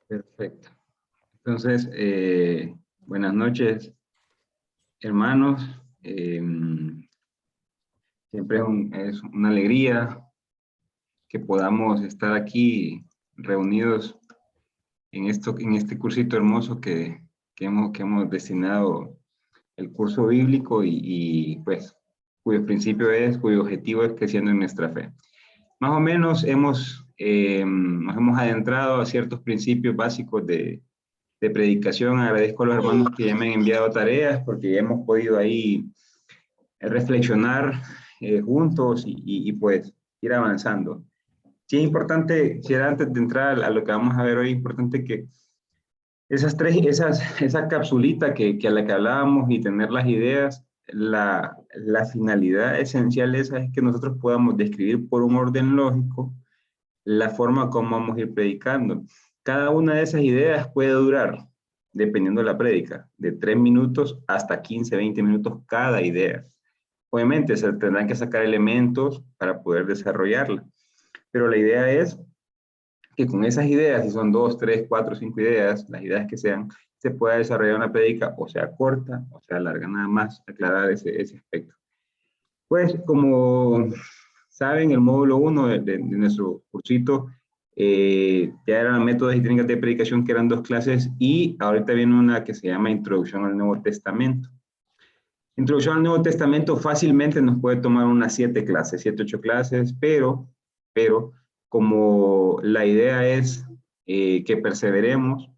Perfecto. Entonces, buenas noches, hermanos. Siempre es una alegría que podamos estar aquí reunidos en este cursito hermoso que hemos destinado el curso bíblico pues, cuyo objetivo es creciendo en nuestra fe. Más o menos nos hemos adentrado a ciertos principios básicos de predicación. Agradezco a los hermanos que ya me han enviado tareas porque ya hemos podido ahí reflexionar juntos pues ir avanzando. Sí es importante, si era antes de entrar a lo que vamos a ver hoy, es importante que esa capsulita a la que hablábamos y tener las ideas, la finalidad esencial de esa es que nosotros podamos describir por un orden lógico la forma como vamos a ir predicando. Cada una de esas ideas puede durar, dependiendo de la prédica, de 3 minutos hasta 15, 20 minutos cada idea. Obviamente se tendrán que sacar elementos para poder desarrollarla, pero la idea es que con esas ideas, si son 2, 3, 4, 5 ideas, las ideas que sean, se pueda desarrollar una prédica, o sea corta, o sea larga, nada más aclarar ese aspecto. Pues como saben, el módulo 1 de nuestro cursito ya eran métodos y técnicas de predicación, que eran 2 clases, y ahorita viene una que se llama Introducción al Nuevo Testamento. Introducción al Nuevo Testamento fácilmente nos puede tomar unas 7 clases, 7, 8 clases, pero como la idea es que perseveremos,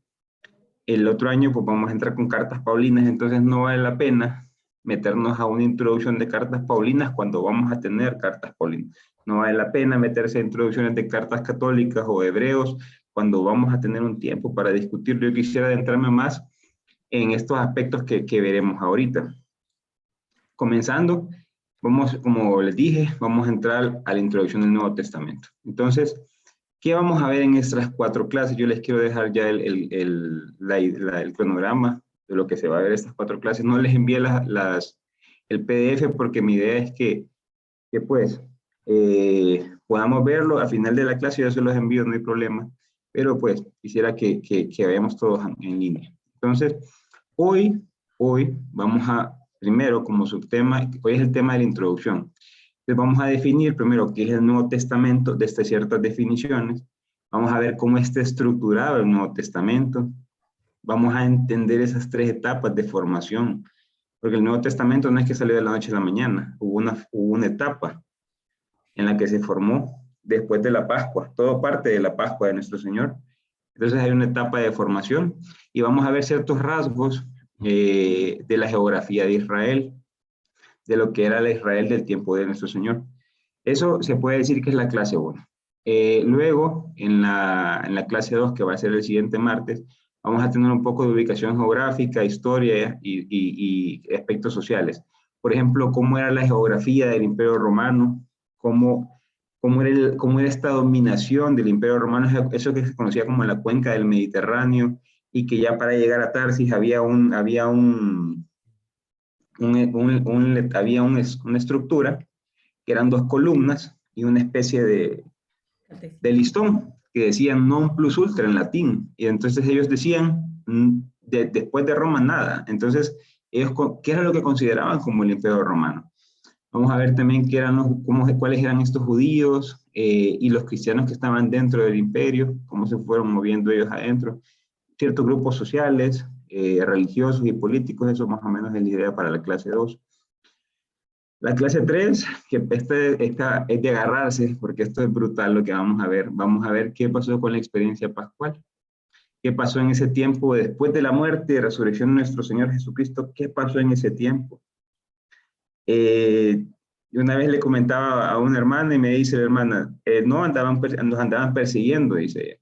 el otro año pues vamos a entrar con cartas paulinas, entonces no vale la pena meternos a una introducción de cartas paulinas cuando vamos a tener cartas paulinas. No vale la pena meterse a introducciones de cartas católicas o hebreos cuando vamos a tener un tiempo para discutirlo. Yo quisiera adentrarme más en estos aspectos que veremos ahorita. Comenzando, como les dije, vamos a entrar a la introducción del Nuevo Testamento. Entonces, ¿qué vamos a ver en estas 4 clases? Yo les quiero dejar ya el cronograma de lo que se va a ver estas 4 clases. No les envié el PDF porque mi idea es que pues podamos verlo al final de la clase. Yo se los envío, no hay problema. Pero pues quisiera que veamos todos en línea. Entonces, hoy vamos a, primero como subtema, hoy es el tema de la introducción. Entonces vamos a definir primero qué es el Nuevo Testamento, desde ciertas definiciones. Vamos a ver cómo está estructurado el Nuevo Testamento. Vamos a entender esas 3 etapas de formación, porque el Nuevo Testamento no es que salió de la noche a la mañana, hubo una etapa en la que se formó después de la Pascua, todo parte de la Pascua de nuestro Señor. Entonces hay una etapa de formación y vamos a ver ciertos rasgos de la geografía de Israel, de lo que era la Israel del tiempo de nuestro Señor. Eso se puede decir que es la clase 1. Luego, en la clase 2, que va a ser el siguiente martes, vamos a tener un poco de ubicación geográfica, historia y aspectos sociales. Por ejemplo, cómo era la geografía del Imperio Romano, cómo era esta dominación del Imperio Romano, eso que se conocía como la cuenca del Mediterráneo, y que ya para llegar a Tarsis había una estructura que eran 2 columnas y una especie de listón que decían non plus ultra en latín, y entonces ellos decían después de Roma nada. Entonces ellos, ¿qué era lo que consideraban como el Imperio Romano? Vamos a ver también cuáles eran estos judíos y los cristianos que estaban dentro del imperio, cómo se fueron moviendo ellos adentro, ciertos grupos sociales, religiosos y políticos. Eso más o menos es la idea para la clase 2. La clase 3, que esta es de agarrarse, porque esto es brutal lo que vamos a ver. Vamos a ver qué pasó con la experiencia pascual. ¿Qué pasó en ese tiempo después de la muerte y resurrección de nuestro Señor Jesucristo? ¿Qué pasó en ese tiempo? Una vez le comentaba a una hermana y me dice la hermana, no, nos andaban persiguiendo, dice ella.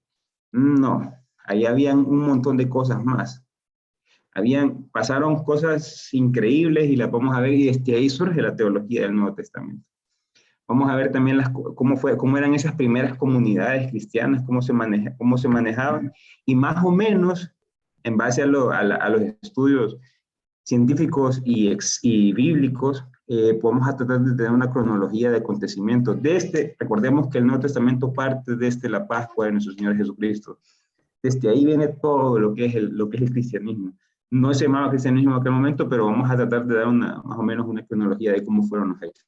No, ahí habían un montón de cosas más. Pasaron cosas increíbles y las vamos a ver, y desde ahí surge la teología del Nuevo Testamento. Vamos a ver también cómo eran esas primeras comunidades cristianas, cómo se manejaban, y más o menos, en base a los estudios científicos y bíblicos, podemos tratar de tener una cronología de acontecimientos. Recordemos que el Nuevo Testamento parte desde la Pascua de nuestro Señor Jesucristo. Desde ahí viene todo lo que es el cristianismo. No se llamaba cristianismo en aquel momento, pero vamos a tratar de dar más o menos una cronología de cómo fueron los hechos.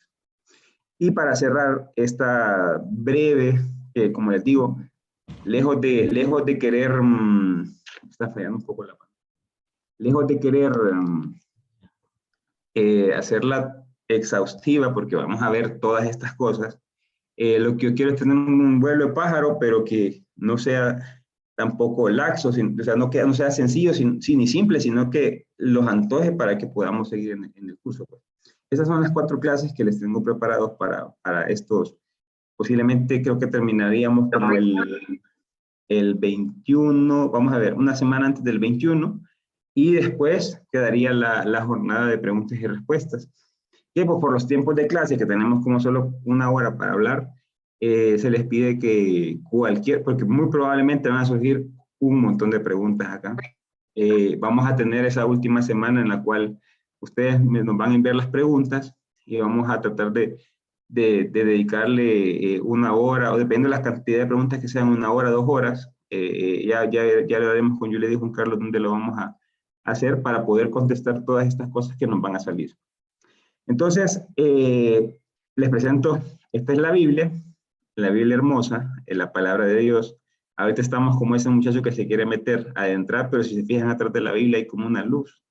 Y para cerrar esta breve, como les digo, lejos de querer, está fallando un poco la mano, lejos de querer hacerla exhaustiva, porque vamos a ver todas estas cosas, lo que yo quiero es tener un vuelo de pájaro, pero que no sea tampoco laxo, o sea, no sea sencillo ni simple, sino que los antoje para que podamos seguir en el curso. Pues. Esas son las 4 clases que les tengo preparados para estos. Posiblemente creo que terminaríamos como el 21, vamos a ver, una semana antes del 21, y después quedaría la jornada de preguntas y respuestas. Que pues, por los tiempos de clase, que tenemos como solo una hora para hablar, se les pide que porque muy probablemente van a surgir un montón de preguntas acá. Vamos a tener esa última semana en la cual ustedes nos van a enviar las preguntas y vamos a tratar de dedicarle una hora, o depende de la cantidad de preguntas que sean, 1 hora, 2 horas. Ya lo haremos con Julia y Juan Carlos dónde lo vamos a hacer para poder contestar todas estas cosas que nos van a salir. Entonces, les presento, esta es la Biblia hermosa, la palabra de Dios. Ahorita estamos como ese muchacho que se quiere meter, adentrar, pero si se fijan atrás de la Biblia hay como una luz.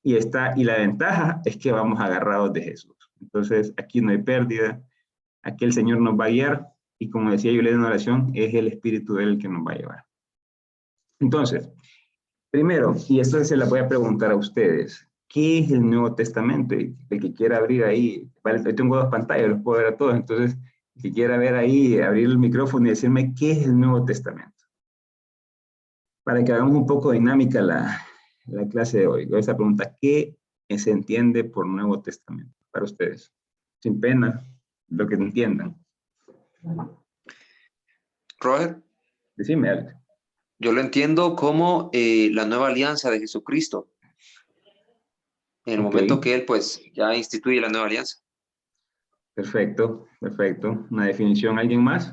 Y la ventaja es que vamos agarrados de Jesús. Entonces, aquí no hay pérdida, aquí el Señor nos va a guiar, y como decía yo en oración, es el Espíritu de Él el que nos va a llevar. Entonces, primero, y esto se la voy a preguntar a ustedes, ¿qué es el Nuevo Testamento? El que quiera abrir ahí, vale, yo tengo 2 pantallas, los puedo ver a todos, entonces, el que quiera ver ahí, abrir el micrófono y decirme qué es el Nuevo Testamento. Para que hagamos un poco dinámica la clase de hoy. Voy a esa pregunta, ¿qué se entiende por Nuevo Testamento para ustedes? Sin pena, lo que entiendan. Roger, Decime, Alex. yo lo entiendo como la nueva alianza de Jesucristo. En el momento que Él, pues, ya instituye la nueva alianza. Perfecto, perfecto. ¿Una definición? ¿Alguien más?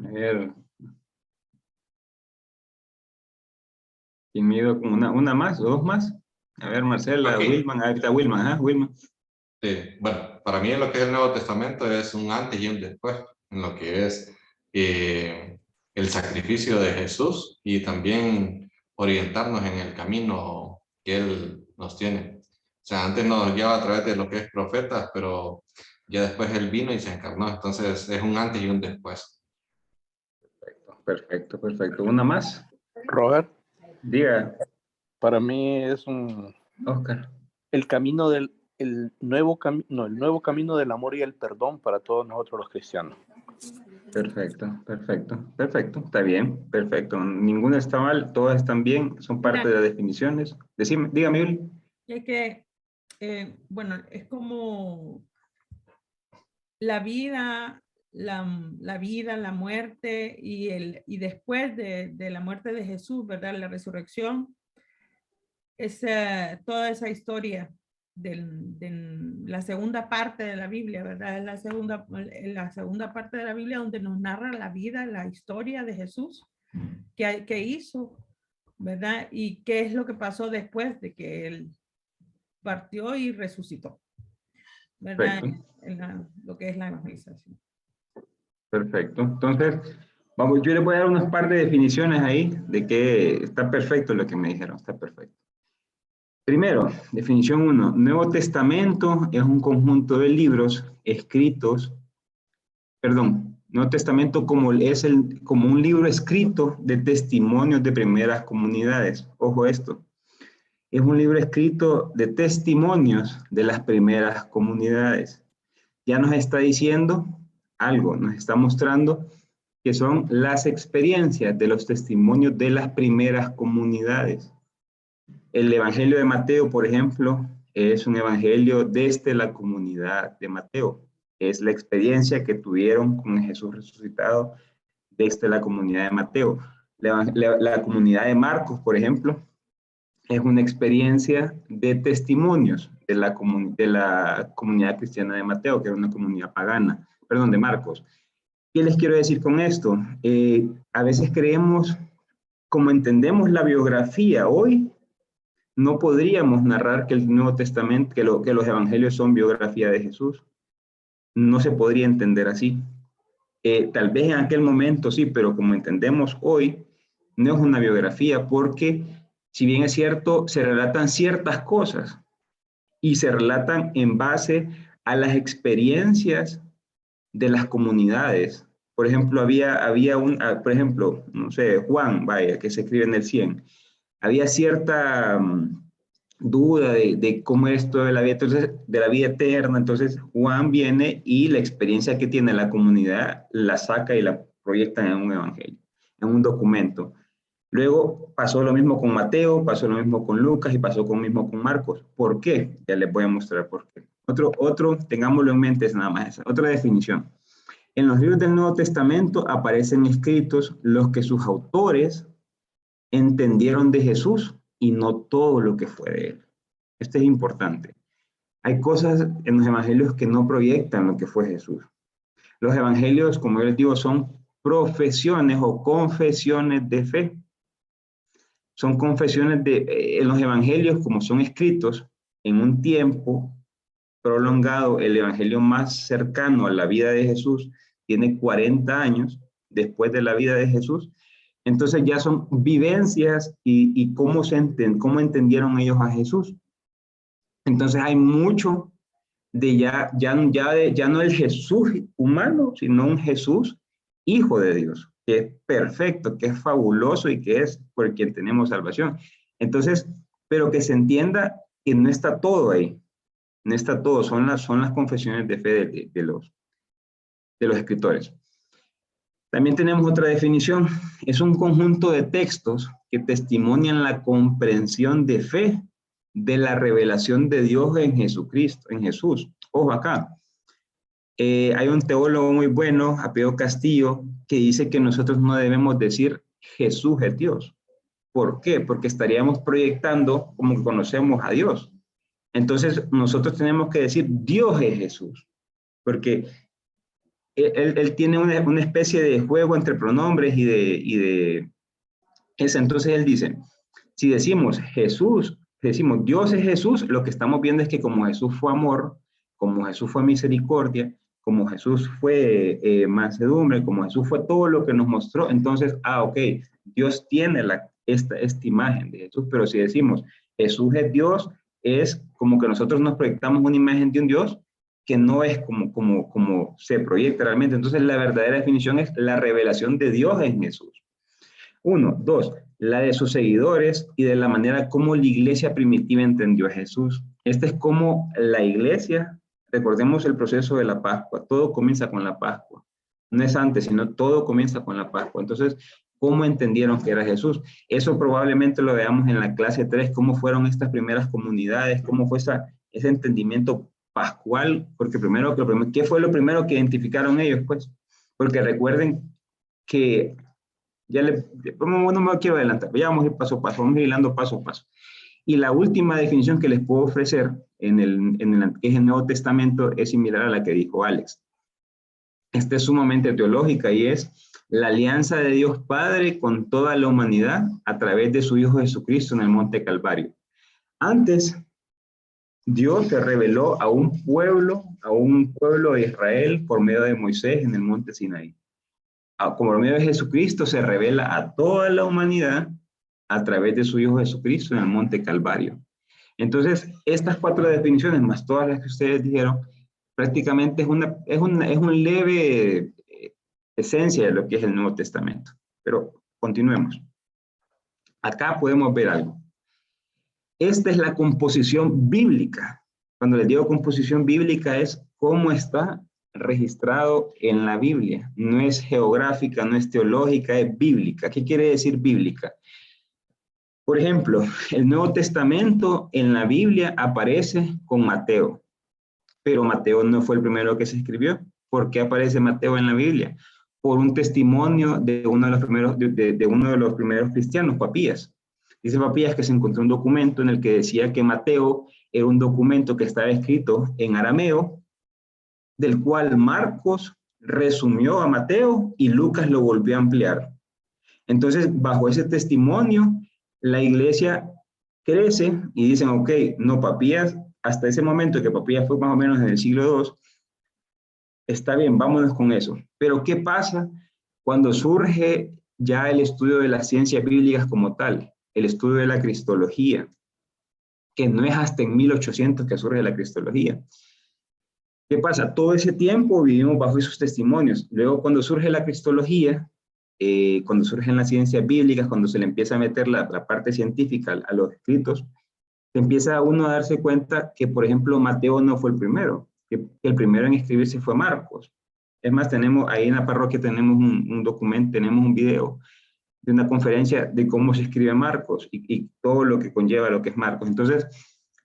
A ver. ¿Quién me dio como una más o 2 más? A ver, Marcela, Okay. Wilman, ahí está Wilman, ¿ah? Wilman. Sí, bueno, para mí lo que es el Nuevo Testamento es un antes y un después, en lo que es el sacrificio de Jesús y también orientarnos en el camino que Él nos tiene. O sea, antes nos llevaba a través de lo que es profetas, pero ya después Él vino y se encarnó, entonces es un antes y un después. Perfecto, perfecto. ¿Una más? Robert, Diga, para mí es Oscar. el camino el nuevo camino del amor y el perdón para todos nosotros los cristianos. Perfecto, perfecto, perfecto. Está bien, perfecto. Ninguna está mal, todas están bien, son parte de las definiciones. Dígame, Yuli. Es que, bueno, es como la vida, la muerte y después de la muerte de Jesús, ¿verdad? La resurrección, es toda esa historia de la segunda parte de la Biblia, ¿verdad? Es la segunda parte de la Biblia donde nos narra la vida, la historia de Jesús que hizo, ¿verdad? Y qué es lo que pasó después de que él partió y resucitó, ¿verdad? Lo que es la evangelización. Perfecto. Entonces, vamos, yo les voy a dar unas par de definiciones ahí de que está perfecto lo que me dijeron, está perfecto. Primero, definición 1. Nuevo Testamento es un conjunto de libros escritos, Nuevo Testamento como un libro escrito de testimonios de primeras comunidades. Ojo esto. Es un libro escrito de testimonios de las primeras comunidades. Ya nos está diciendo algo, nos está mostrando que son las experiencias de los testimonios de las primeras comunidades. El Evangelio de Mateo, por ejemplo, es un evangelio desde la comunidad de Mateo. Es la experiencia que tuvieron con Jesús resucitado desde la comunidad de Mateo. La comunidad de Marcos, por ejemplo, es una experiencia de testimonios de la comunidad cristiana de Mateo, que era una comunidad pagana, perdón, de Marcos. ¿Qué les quiero decir con esto? A veces creemos, como entendemos la biografía hoy, no podríamos narrar que el Nuevo Testamento, que los evangelios son biografía de Jesús. No se podría entender así. Tal vez en aquel momento sí, pero como entendemos hoy, no es una biografía porque, si bien es cierto, se relatan ciertas cosas y se relatan en base a las experiencias de las comunidades. Por ejemplo, por ejemplo, no sé, Juan, vaya, que se escribe en el 100. Había cierta duda de cómo es esto de la vida, entonces, de la vida eterna. Entonces Juan viene y la experiencia que tiene la comunidad la saca y la proyecta en un evangelio, en un documento. Luego pasó lo mismo con Mateo, pasó lo mismo con Lucas y pasó lo mismo con Marcos. ¿Por qué? Ya les voy a mostrar por qué. Tengámoslo en mente, es nada más esa. Otra definición. En los libros del Nuevo Testamento aparecen escritos los que sus autores entendieron de Jesús y no todo lo que fue de él. Esto es importante. Hay cosas en los evangelios que no proyectan lo que fue Jesús. Los evangelios, como yo les digo, son profesiones o confesiones de fe. Son confesiones en los evangelios, como son escritos en un tiempo prolongado. El evangelio más cercano a la vida de Jesús tiene 40 años después de la vida de Jesús. Entonces ya son vivencias y cómo entendieron ellos a Jesús. Entonces hay mucho de ya no el Jesús humano, sino un Jesús hijo de Dios, que es perfecto, que es fabuloso y que es por quien tenemos salvación. Entonces, pero que se entienda que no está todo ahí, no está todo, son las confesiones de fe de los escritores. También tenemos otra definición, es un conjunto de textos que testimonian la comprensión de fe de la revelación de Dios en Jesucristo, en Jesús. Ojo acá, hay un teólogo muy bueno, apellido Castillo, que dice que nosotros no debemos decir Jesús es Dios. ¿Por qué? Porque estaríamos proyectando como que conocemos a Dios. Entonces nosotros tenemos que decir Dios es Jesús, porque él tiene una especie de juego entre pronombres y de eso. Entonces él dice, si decimos decimos Dios es Jesús, lo que estamos viendo es que como Jesús fue amor, como Jesús fue misericordia, como Jesús fue mansedumbre, como Jesús fue todo lo que nos mostró, entonces, ok, Dios tiene esta imagen de Jesús. Pero si decimos Jesús es Dios, es como que nosotros nos proyectamos una imagen de un Dios que no es como se proyecta realmente. Entonces la verdadera definición es la revelación de Dios en Jesús. 1, 2, la de sus seguidores y de la manera como la iglesia primitiva entendió a Jesús. Este es como la iglesia, recordemos el proceso de la Pascua, todo comienza con la Pascua. No es antes, sino todo comienza con la Pascua. Entonces, ¿cómo entendieron que era Jesús? Eso probablemente lo veamos en la clase 3, cómo fueron estas primeras comunidades, cómo fue ese entendimiento pascual, porque ¿qué fue lo primero que identificaron ellos? Pues, porque recuerden que no me quiero adelantar, ya vamos a ir paso a paso, vamos a ir hilando paso a paso. Y la última definición que les puedo ofrecer que es el Nuevo Testamento es similar a la que dijo Alex. Esta es sumamente teológica y es la alianza de Dios Padre con toda la humanidad a través de su Hijo Jesucristo en el Monte Calvario. Antes, Dios se reveló a un pueblo de Israel por medio de Moisés en el Monte Sinaí. Como por medio de Jesucristo se revela a toda la humanidad a través de su Hijo Jesucristo en el Monte Calvario. Entonces, estas 4 definiciones, más todas las que ustedes dijeron, prácticamente es una leve esencia de lo que es el Nuevo Testamento. Pero continuemos. Acá podemos ver algo. Esta es la composición bíblica. Cuando les digo composición bíblica es cómo está registrado en la Biblia. No es geográfica, no es teológica, es bíblica. ¿Qué quiere decir bíblica? Por ejemplo, el Nuevo Testamento en la Biblia aparece con Mateo, pero Mateo no fue el primero que se escribió. ¿Por qué aparece Mateo en la Biblia? Por un testimonio de uno de los primeros cristianos, Papías. Dice Papías que se encontró un documento en el que decía que Mateo era un documento que estaba escrito en arameo, del cual Marcos resumió a Mateo y Lucas lo volvió a ampliar. Entonces, bajo ese testimonio, la iglesia crece y dicen, ok, no, Papías, hasta ese momento que Papías fue más o menos en el siglo II, está bien, vámonos con eso. Pero ¿qué pasa cuando surge ya el estudio de las ciencias bíblicas como tal, el estudio de la cristología, que no es hasta en 1800 que surge la cristología? ¿Qué pasa? Todo ese tiempo vivimos bajo esos testimonios. Luego, cuando surge la cristología, cuando surgen las ciencias bíblicas, cuando se le empieza a meter la parte científica a los escritos, se empieza uno a darse cuenta que, por ejemplo, Mateo no fue el primero, que el primero en escribirse fue Marcos. Es más, tenemos ahí en la parroquia tenemos un documento, tenemos un video de una conferencia de cómo se escribe Marcos y todo lo que conlleva lo que es Marcos. Entonces,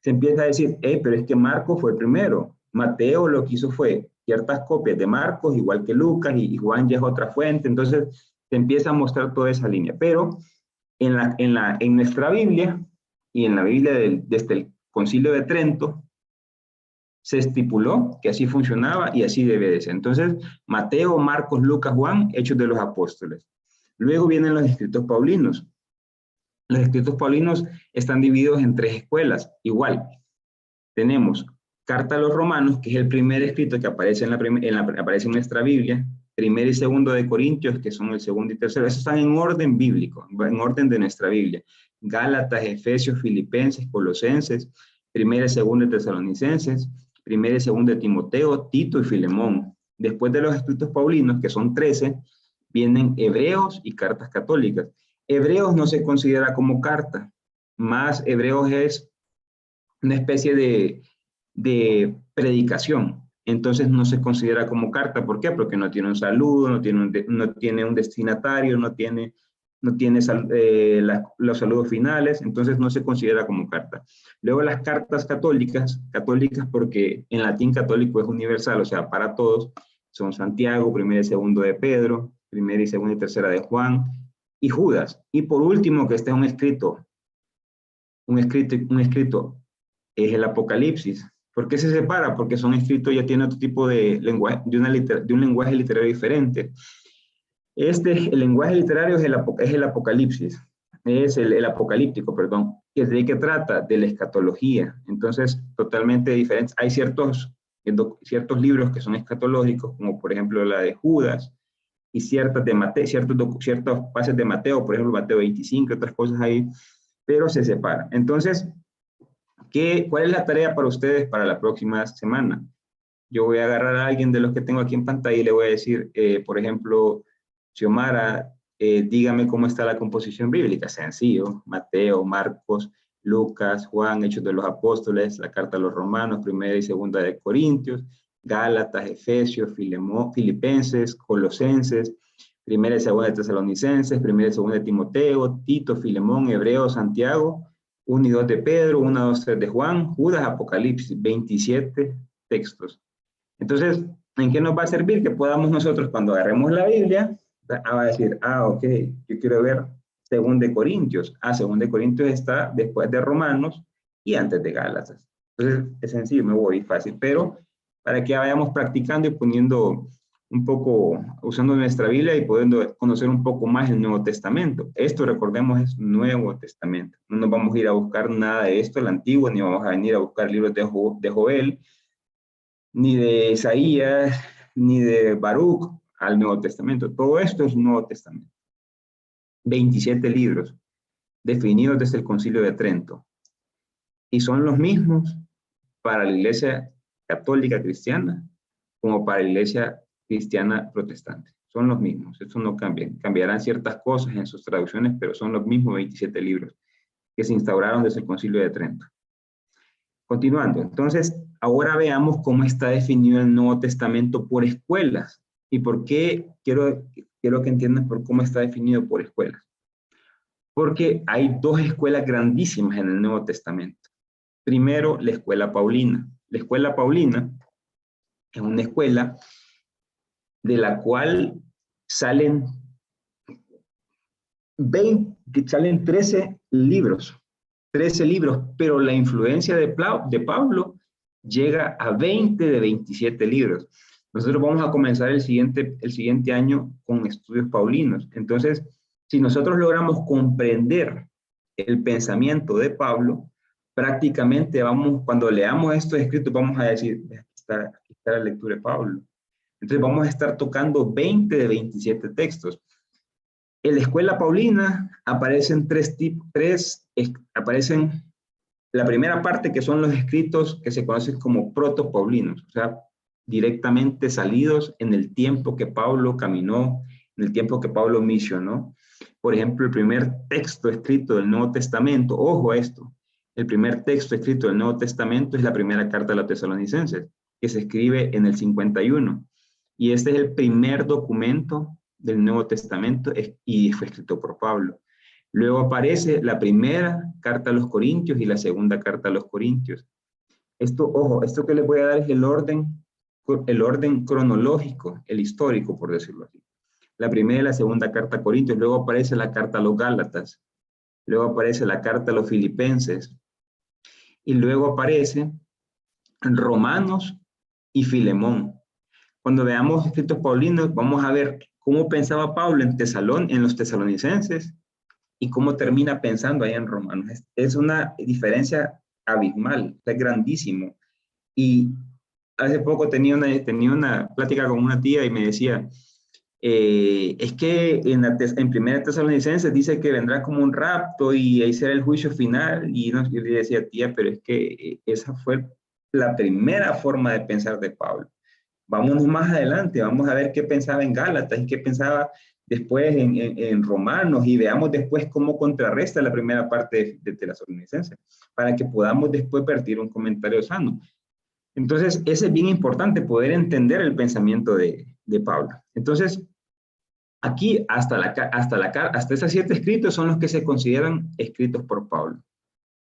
se empieza a decir, pero es que Marcos fue el primero. Mateo lo que hizo fue ciertas copias de Marcos, igual que Lucas, y Juan ya es otra fuente. Entonces, se empieza a mostrar toda esa línea. Pero en nuestra Biblia y en la Biblia desde el Concilio de Trento, se estipuló que así funcionaba y así debe de ser. Entonces, Mateo, Marcos, Lucas, Juan, Hechos de los Apóstoles. Luego vienen los escritos paulinos. Los escritos paulinos están divididos en 3 escuelas. Igual, tenemos Carta a los Romanos, que es el primer escrito que aparece aparece en nuestra Biblia. Primero y segundo de Corintios, que son el segundo y tercero. Esos están en orden bíblico, en orden de nuestra Biblia. Gálatas, Efesios, Filipenses, Colosenses, primera y segunda de Tesalonicenses, primera y segunda de Timoteo, Tito y Filemón. Después de los escritos paulinos, que son 13, vienen Hebreos y cartas católicas. Hebreos no se considera como carta, más Hebreos es una especie de predicación. Entonces no se considera como carta. ¿Por qué? Porque no tiene un saludo, no tiene un destinatario, no tiene los saludos finales, entonces no se considera como carta. Luego las cartas católicas porque en latín católico es universal, o sea, para todos, son Santiago, primera y segundo de Pedro, primera y segunda y tercera de Juan, y Judas. Y por último, que este es un escrito es el Apocalipsis. ¿Por qué se separa? Porque son escritos, ya tienen otro tipo de lenguaje, de un lenguaje literario diferente. El lenguaje literario es el Apocalipsis, es el apocalíptico, perdón, que es de que trata de la escatología. Entonces, totalmente diferente. Hay ciertos libros que son escatológicos, como por ejemplo la de Judas, y ciertos pases de Mateo, por ejemplo, Mateo 25, otras cosas ahí, pero se separan. Entonces, ¿cuál es la tarea para ustedes para la próxima semana? Yo voy a agarrar a alguien de los que tengo aquí en pantalla y le voy a decir, por ejemplo, Xiomara, dígame cómo está la composición bíblica. Sencillo, Mateo, Marcos, Lucas, Juan, Hechos de los Apóstoles, la carta a los Romanos, primera y segunda de Corintios, Gálatas, Efesios, Filipenses, Colosenses, primera y segunda de Tesalonicenses, primera y segunda de Timoteo, Tito, Filemón, Hebreo, Santiago, 1 y 2 de Pedro, 1, 2, 3 de Juan, Judas, Apocalipsis, 27 textos. Entonces, ¿en qué nos va a servir? Que podamos nosotros, cuando agarremos la Biblia, va a decir, ok, yo quiero ver 2 de Corintios. 2 de Corintios está después de Romanos y antes de Gálatas. Entonces, es sencillo, me voy fácil, pero para que vayamos practicando y poniendo un poco, usando nuestra Biblia y pudiendo conocer un poco más el Nuevo Testamento. Esto, recordemos, es Nuevo Testamento. No nos vamos a ir a buscar nada de esto, el Antiguo, ni vamos a venir a buscar libros de Joel, ni de Isaías, ni de Baruch al Nuevo Testamento. Todo esto es Nuevo Testamento. 27 libros definidos desde el Concilio de Trento. Y son los mismos para la Iglesia Católica Cristiana como para la Iglesia Cristiana Protestante. Son los mismos, eso no cambia. Cambiarán ciertas cosas en sus traducciones, pero son los mismos 27 libros que se instauraron desde el Concilio de Trento. Continuando, entonces, ahora veamos cómo está definido el Nuevo Testamento por escuelas. ¿Y por qué? Quiero que entiendan por cómo está definido por escuelas. Porque hay 2 escuelas grandísimas en el Nuevo Testamento. Primero, la escuela paulina. La escuela paulina es una escuela de la cual salen 13 libros. 13 libros, pero la influencia de Pablo llega a 20 de 27 libros. Nosotros vamos a comenzar el siguiente año con estudios paulinos. Entonces, si nosotros logramos comprender el pensamiento de Pablo, prácticamente cuando leamos estos escritos, vamos a decir, aquí está la lectura de Pablo. Entonces vamos a estar tocando 20 de 27 textos. En la escuela paulina aparecen aparecen la primera parte, que son los escritos que se conocen como protopaulinos, o sea, directamente salidos en el tiempo que Pablo caminó, en el tiempo que Pablo misionó. Por ejemplo, el primer texto escrito del Nuevo Testamento, ojo a esto, el primer texto escrito del Nuevo Testamento es la primera carta de los Tesalonicenses, que se escribe en el 51. Y este es el primer documento del Nuevo Testamento y fue escrito por Pablo. Luego aparece la primera carta a los Corintios y la segunda carta a los Corintios. Ojo, esto que les voy a dar es el orden cronológico, el histórico, por decirlo así. La primera y la segunda carta a Corintios, luego aparece la carta a los Gálatas, luego aparece la carta a los Filipenses, y luego aparece Romanos y Filemón. Cuando veamos escritos paulinos, vamos a ver cómo pensaba Pablo en los tesalonicenses y cómo termina pensando ahí en Romanos. Es una diferencia abismal, es grandísimo. Y hace poco tenía una plática con una tía y me decía, es que en Primera Tesalonicenses dice que vendrá como un rapto y ahí será el juicio final. Y yo le decía, tía, pero es que esa fue la primera forma de pensar de Pablo. Vámonos más adelante, vamos a ver qué pensaba en Gálatas y qué pensaba después en Romanos, y veamos después cómo contrarresta la primera parte de Tesalonicenses, para que podamos después vertir un comentario sano. Entonces, ese es bien importante, poder entender el pensamiento de Pablo. Entonces, aquí hasta esos 7 escritos son los que se consideran escritos por Pablo.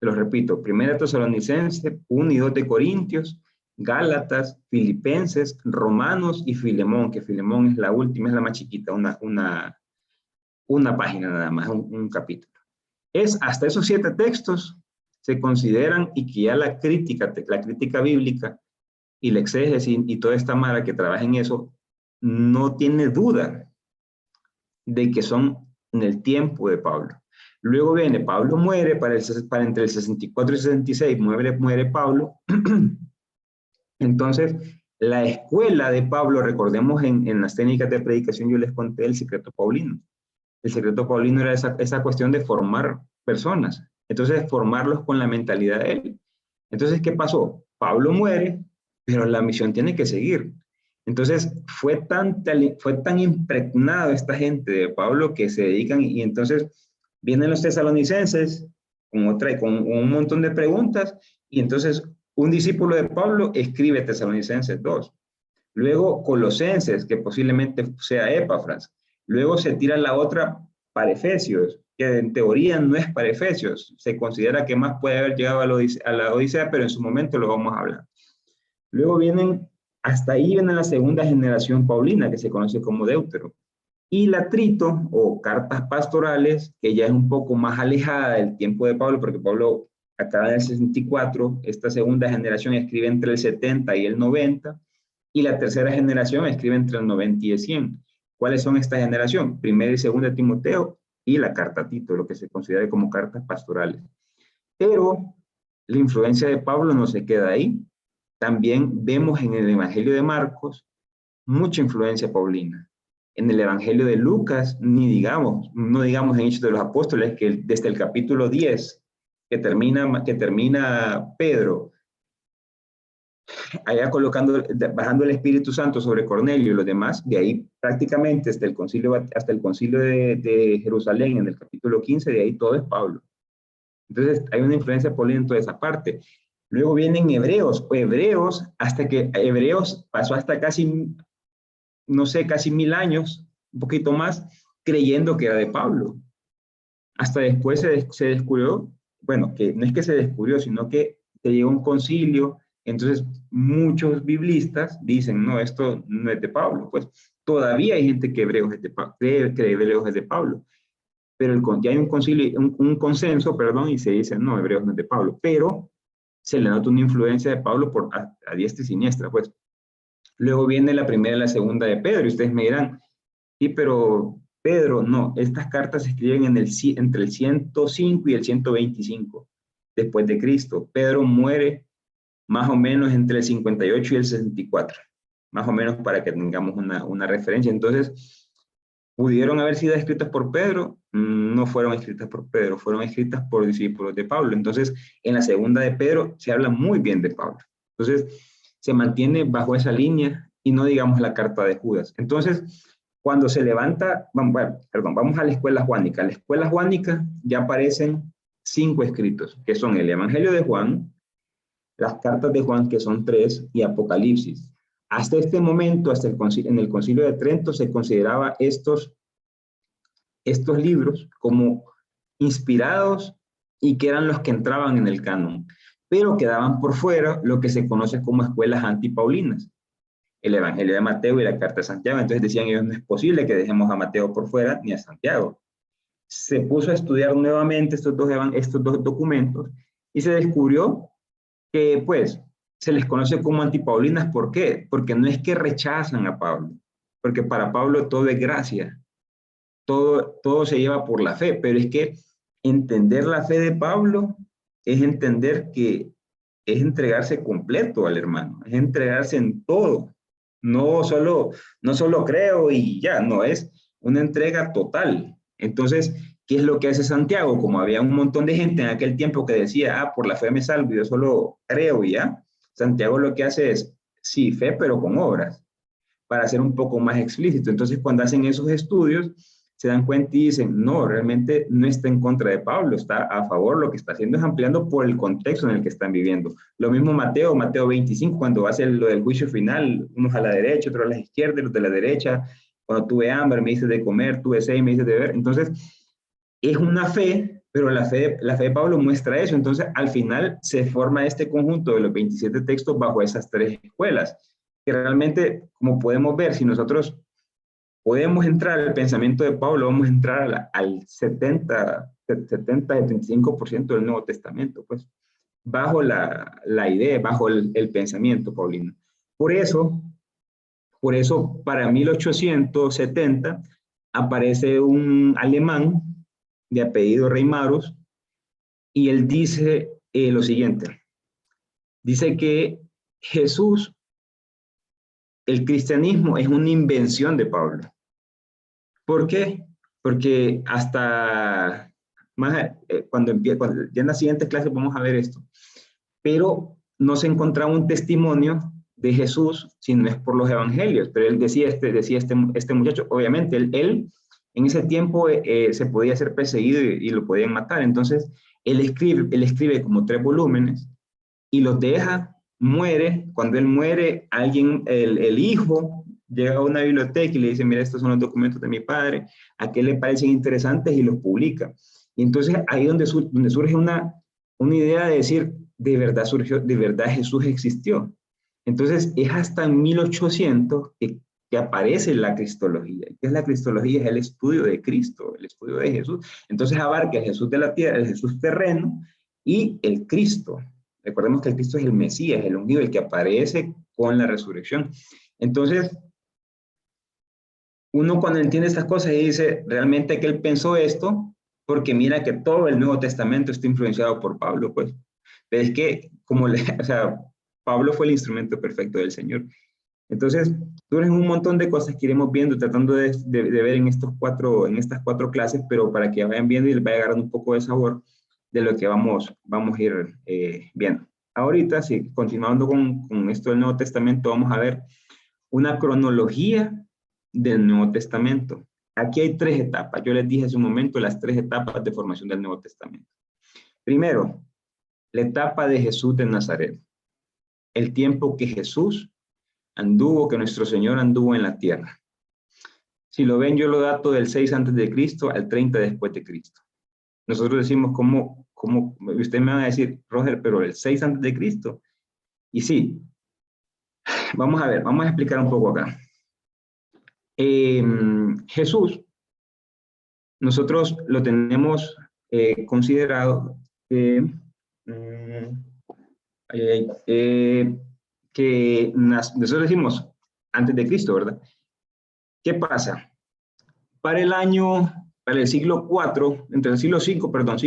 Te los repito, 1 Tesalonicenses, 1 y 2 de Corintios, Gálatas, Filipenses, Romanos y Filemón, que Filemón es la última, es la más chiquita, una página nada más, un capítulo. Hasta esos 7 textos se consideran, y que ya la crítica bíblica y la exégesis y toda esta mara que trabaja en eso, no tiene duda de que son en el tiempo de Pablo. Luego viene, Pablo muere para entre el 64 y 66, muere Pablo. Entonces, la escuela de Pablo, recordemos en las técnicas de predicación, yo les conté el secreto paulino. El secreto paulino era esa cuestión de formar personas. Entonces, formarlos con la mentalidad de él. Entonces, ¿qué pasó? Pablo muere, pero la misión tiene que seguir. Entonces, fue tan impregnado esta gente de Pablo que se dedican, y entonces vienen los tesalonicenses con un montón de preguntas, y entonces un discípulo de Pablo escribe Tesalonicenses 2. Luego Colosenses, que posiblemente sea Epafras. Luego se tira la otra para Efesios, que en teoría no es para Efesios. Se considera que más puede haber llegado a la Odisea, pero en su momento lo vamos a hablar. Luego hasta ahí viene la segunda generación paulina, que se conoce como Deutero. Y la Trito, o cartas pastorales, que ya es un poco más alejada del tiempo de Pablo, porque Pablo acaba en el 64, esta segunda generación escribe entre el 70 y el 90, y la tercera generación escribe entre el 90 y el 100. ¿Cuáles son esta generación? Primera y segunda Timoteo y la carta a Tito, lo que se considera como cartas pastorales. Pero la influencia de Pablo no se queda ahí. También vemos en el Evangelio de Marcos mucha influencia paulina. En el Evangelio de Lucas, no digamos en Hechos de los Apóstoles, que desde el capítulo 10, que termina Pedro allá bajando el Espíritu Santo sobre Cornelio y los demás, de ahí prácticamente hasta el concilio de Jerusalén, en el capítulo 15, de ahí todo es Pablo. Entonces hay una influencia paulina en toda esa parte. Luego vienen Hebreos, hasta que Hebreos pasó hasta casi 1000 años, un poquito más, creyendo que era de Pablo. Hasta después se descubrió, bueno, que no es que se descubrió, sino que se llegó a un concilio. Entonces muchos biblistas dicen, no, esto no es de Pablo. Pues todavía hay gente que cree Hebreos es de Pablo. pero ya hay un, concilio, un consenso, perdón, y se dice, no, Hebreos no es de Pablo, pero se le nota una influencia de Pablo a diestra y siniestra, pues. Luego viene la primera y la segunda de Pedro, y ustedes me dirán, sí, pero Pedro, no, estas cartas se escriben entre el 105 y el 125 después de Cristo. Pedro muere más o menos entre el 58 y el 64, más o menos para que tengamos una referencia. Entonces, ¿pudieron haber sido escritas por Pedro? No fueron escritas por Pedro, fueron escritas por discípulos de Pablo. Entonces, en la segunda de Pedro se habla muy bien de Pablo. Entonces, se mantiene bajo esa línea y no digamos la carta de Judas. Entonces, cuando se levanta, vamos a la escuela juánica. La escuela juánica ya aparecen 5 escritos, que son el Evangelio de Juan, las cartas de Juan, que son 3, y Apocalipsis. Hasta este momento, en el Concilio de Trento, se consideraba estos libros como inspirados y que eran los que entraban en el canon, pero quedaban por fuera lo que se conoce como escuelas antipaulinas, el Evangelio de Mateo y la Carta de Santiago. Entonces decían ellos, no es posible que dejemos a Mateo por fuera ni a Santiago. Se puso a estudiar nuevamente estos dos documentos y se descubrió que pues se les conoce como antipaulinas. ¿Por qué? Porque no es que rechazan a Pablo, porque para Pablo todo es gracia, todo se lleva por la fe, pero es que entender la fe de Pablo es entender que es entregarse completo al hermano, es entregarse en todo, no solo creo y ya, no, es una entrega total. Entonces, ¿qué es lo que hace Santiago? Como había un montón de gente en aquel tiempo que decía, por la fe me salvo, yo solo creo y ya, Santiago lo que hace es, sí, fe, pero con obras, para ser un poco más explícito. Entonces, cuando hacen esos estudios, se dan cuenta y dicen, no, realmente no está en contra de Pablo, está a favor, lo que está haciendo es ampliando por el contexto en el que están viviendo. Lo mismo Mateo 25, cuando va a hacer lo del juicio final, unos a la derecha, otros a la izquierda, los de la derecha, cuando tuve hambre me dices de comer, tuve sed me dices de beber. Entonces, es una fe, pero la fe de Pablo muestra eso. Entonces, al final se forma este conjunto de los 27 textos bajo esas 3 escuelas, que realmente, como podemos ver, si nosotros podemos entrar al pensamiento de Pablo, vamos a entrar al 75% del Nuevo Testamento, pues, bajo la idea, bajo el pensamiento paulino. Por eso, para 1870, aparece un alemán de apellido Reimarus, y él dice lo siguiente. Dice que Jesús, el cristianismo, es una invención de Pablo. ¿Por qué? Porque hasta más, cuando ya en las siguientes clases vamos a ver esto, pero no se encontraba un testimonio de Jesús si no es por los evangelios. Pero él decía este muchacho, obviamente, él en ese tiempo se podía ser perseguido y lo podían matar. Entonces, él escribe como 3 volúmenes y los deja, muere. Cuando él muere, el hijo llega a una biblioteca y le dice, mira, estos son los documentos de mi padre, a qué le parecen interesantes, y los publica. Y entonces ahí donde surge una idea de decir, de verdad Jesús existió. Entonces es hasta en 1800 que aparece la cristología. ¿Qué es la cristología? Es el estudio de Cristo, el estudio de Jesús. Entonces abarca el Jesús de la tierra, el Jesús terreno y el Cristo. Recordemos que el Cristo es el Mesías, el ungido, el que aparece con la resurrección. Entonces, uno cuando entiende estas cosas dice, realmente que él pensó esto, porque mira que todo el Nuevo Testamento está influenciado por Pablo, pues. Pero es que, o sea, Pablo fue el instrumento perfecto del Señor. Entonces, surgen un montón de cosas que iremos viendo, tratando de ver en estas 4 clases, pero para que vayan viendo y les vaya agarrando un poco de sabor de lo que vamos a ir viendo. Ahorita, sí, continuando con esto del Nuevo Testamento, vamos a ver una cronología del Nuevo Testamento. Aquí hay 3 etapas. Yo les dije hace un momento las 3 etapas de formación del Nuevo Testamento. Primero, la etapa de Jesús de Nazaret. El tiempo que Jesús anduvo, que nuestro Señor anduvo en la tierra. Si lo ven, yo lo dato del 6 antes de Cristo al 30 después de Cristo. Nosotros decimos, ¿cómo? Usted me va a decir, Roger, pero el 6 antes de Cristo. Y sí, vamos a explicar un poco acá. Jesús nosotros lo tenemos considerado nosotros decimos antes de Cristo, ¿verdad? ¿Qué pasa? Para el siglo IV, entre el siglo V, perdón, del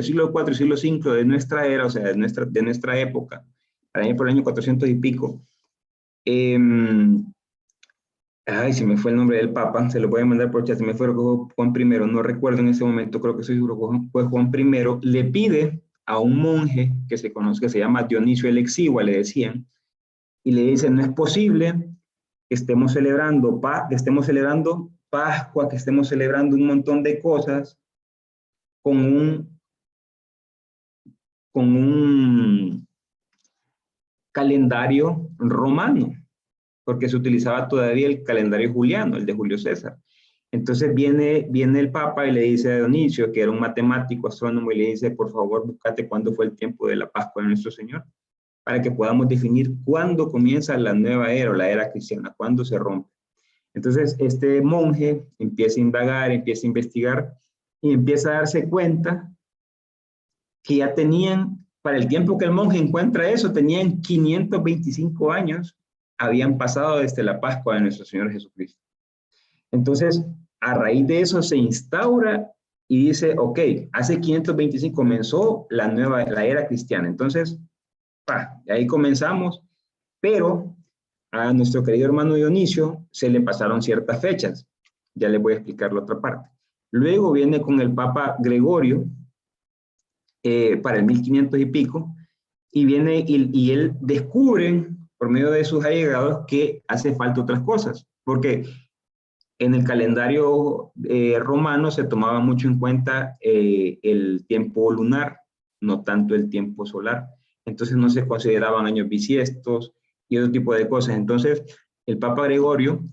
siglo IV y siglo V de nuestra era, o sea, de nuestra época, por el año 400 y pico, se me fue el nombre del Papa, se lo voy a mandar por chat, se me fue Juan I, no recuerdo en ese momento, creo que soy seguro, fue Juan I, le pide a un monje que se conoce, que se llama Dionisio el Exigua, le decían, y le dice, no es posible que estemos celebrando Pascua, que estemos celebrando un montón de cosas con un calendario romano, porque se utilizaba todavía el calendario juliano, el de Julio César. Entonces viene el Papa y le dice a Dionisio, que era un matemático, astrónomo, y le dice, por favor, búscate cuándo fue el tiempo de la Pascua de nuestro Señor, para que podamos definir cuándo comienza la nueva era, o la era cristiana, cuándo se rompe. Entonces, este monje empieza a indagar, empieza a investigar, y empieza a darse cuenta que ya tenían, para el tiempo que el monje encuentra eso, tenían 525 años, habían pasado desde la Pascua de nuestro Señor Jesucristo. Entonces, a raíz de eso se instaura y dice, ok, hace 525 comenzó la era cristiana. Entonces, ahí comenzamos, pero a nuestro querido hermano Dionisio se le pasaron ciertas fechas. Ya les voy a explicar la otra parte. Luego viene con el Papa Gregorio, para el 1500 y pico, y viene y él descubre, por medio de sus allegados, que hace falta otras cosas, porque en el calendario romano se tomaba mucho en cuenta el tiempo lunar, no tanto el tiempo solar. Entonces no se consideraban años bisiestos y otro tipo de cosas. Entonces el Papa Gregorio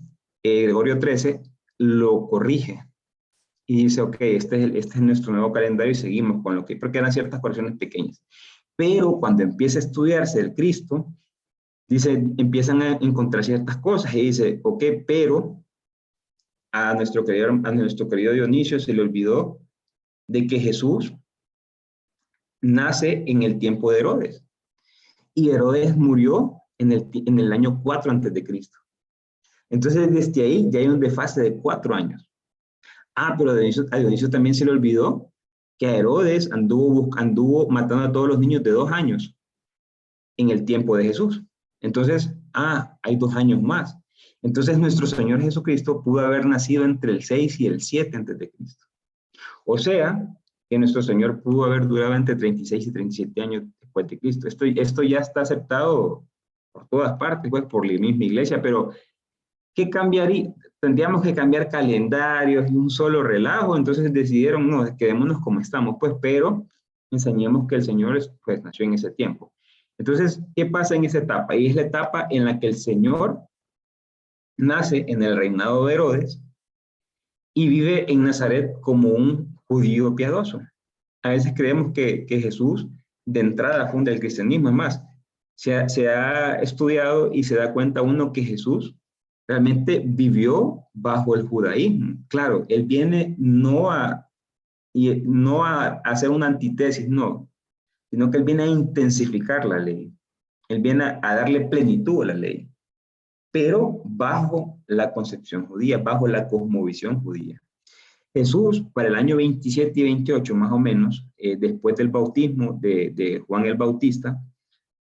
XIII, lo corrige y dice, ok, este es nuestro nuevo calendario y seguimos con lo que, porque eran ciertas correcciones pequeñas. Pero cuando empieza a estudiarse el Cristo, dice, empiezan a encontrar ciertas cosas y dice, ok, pero a nuestro querido Dionisio se le olvidó de que Jesús nace en el tiempo de Herodes. Y Herodes murió en el año 4 antes de Cristo. Entonces, desde ahí ya hay un desfase de 4 años. Pero a Dionisio también se le olvidó que a Herodes anduvo matando a todos los niños de 2 años en el tiempo de Jesús. Entonces, hay 2 años más. Entonces, nuestro Señor Jesucristo pudo haber nacido entre el 6 y el 7 antes de Cristo. O sea, que nuestro Señor pudo haber durado entre 36 y 37 años después de Cristo. Esto ya está aceptado por todas partes, pues, por la misma iglesia, pero ¿qué cambiaría? Tendríamos que cambiar calendarios y un solo relajo, entonces decidieron, no, quedémonos como estamos, pues, pero enseñemos que el Señor pues, nació en ese tiempo. Entonces, ¿qué pasa en esa etapa? Y es la etapa en la que el Señor nace en el reinado de Herodes y vive en Nazaret como un judío piadoso. A veces creemos que Jesús de entrada funda el cristianismo. Es más, se ha estudiado y se da cuenta uno que Jesús realmente vivió bajo el judaísmo. Claro, él viene no a hacer una antítesis, no, sino que él viene a intensificar la ley. Él viene a darle plenitud a la ley, pero bajo la concepción judía, bajo la cosmovisión judía. Jesús, para el año 27 y 28, más o menos, después del bautismo de Juan el Bautista,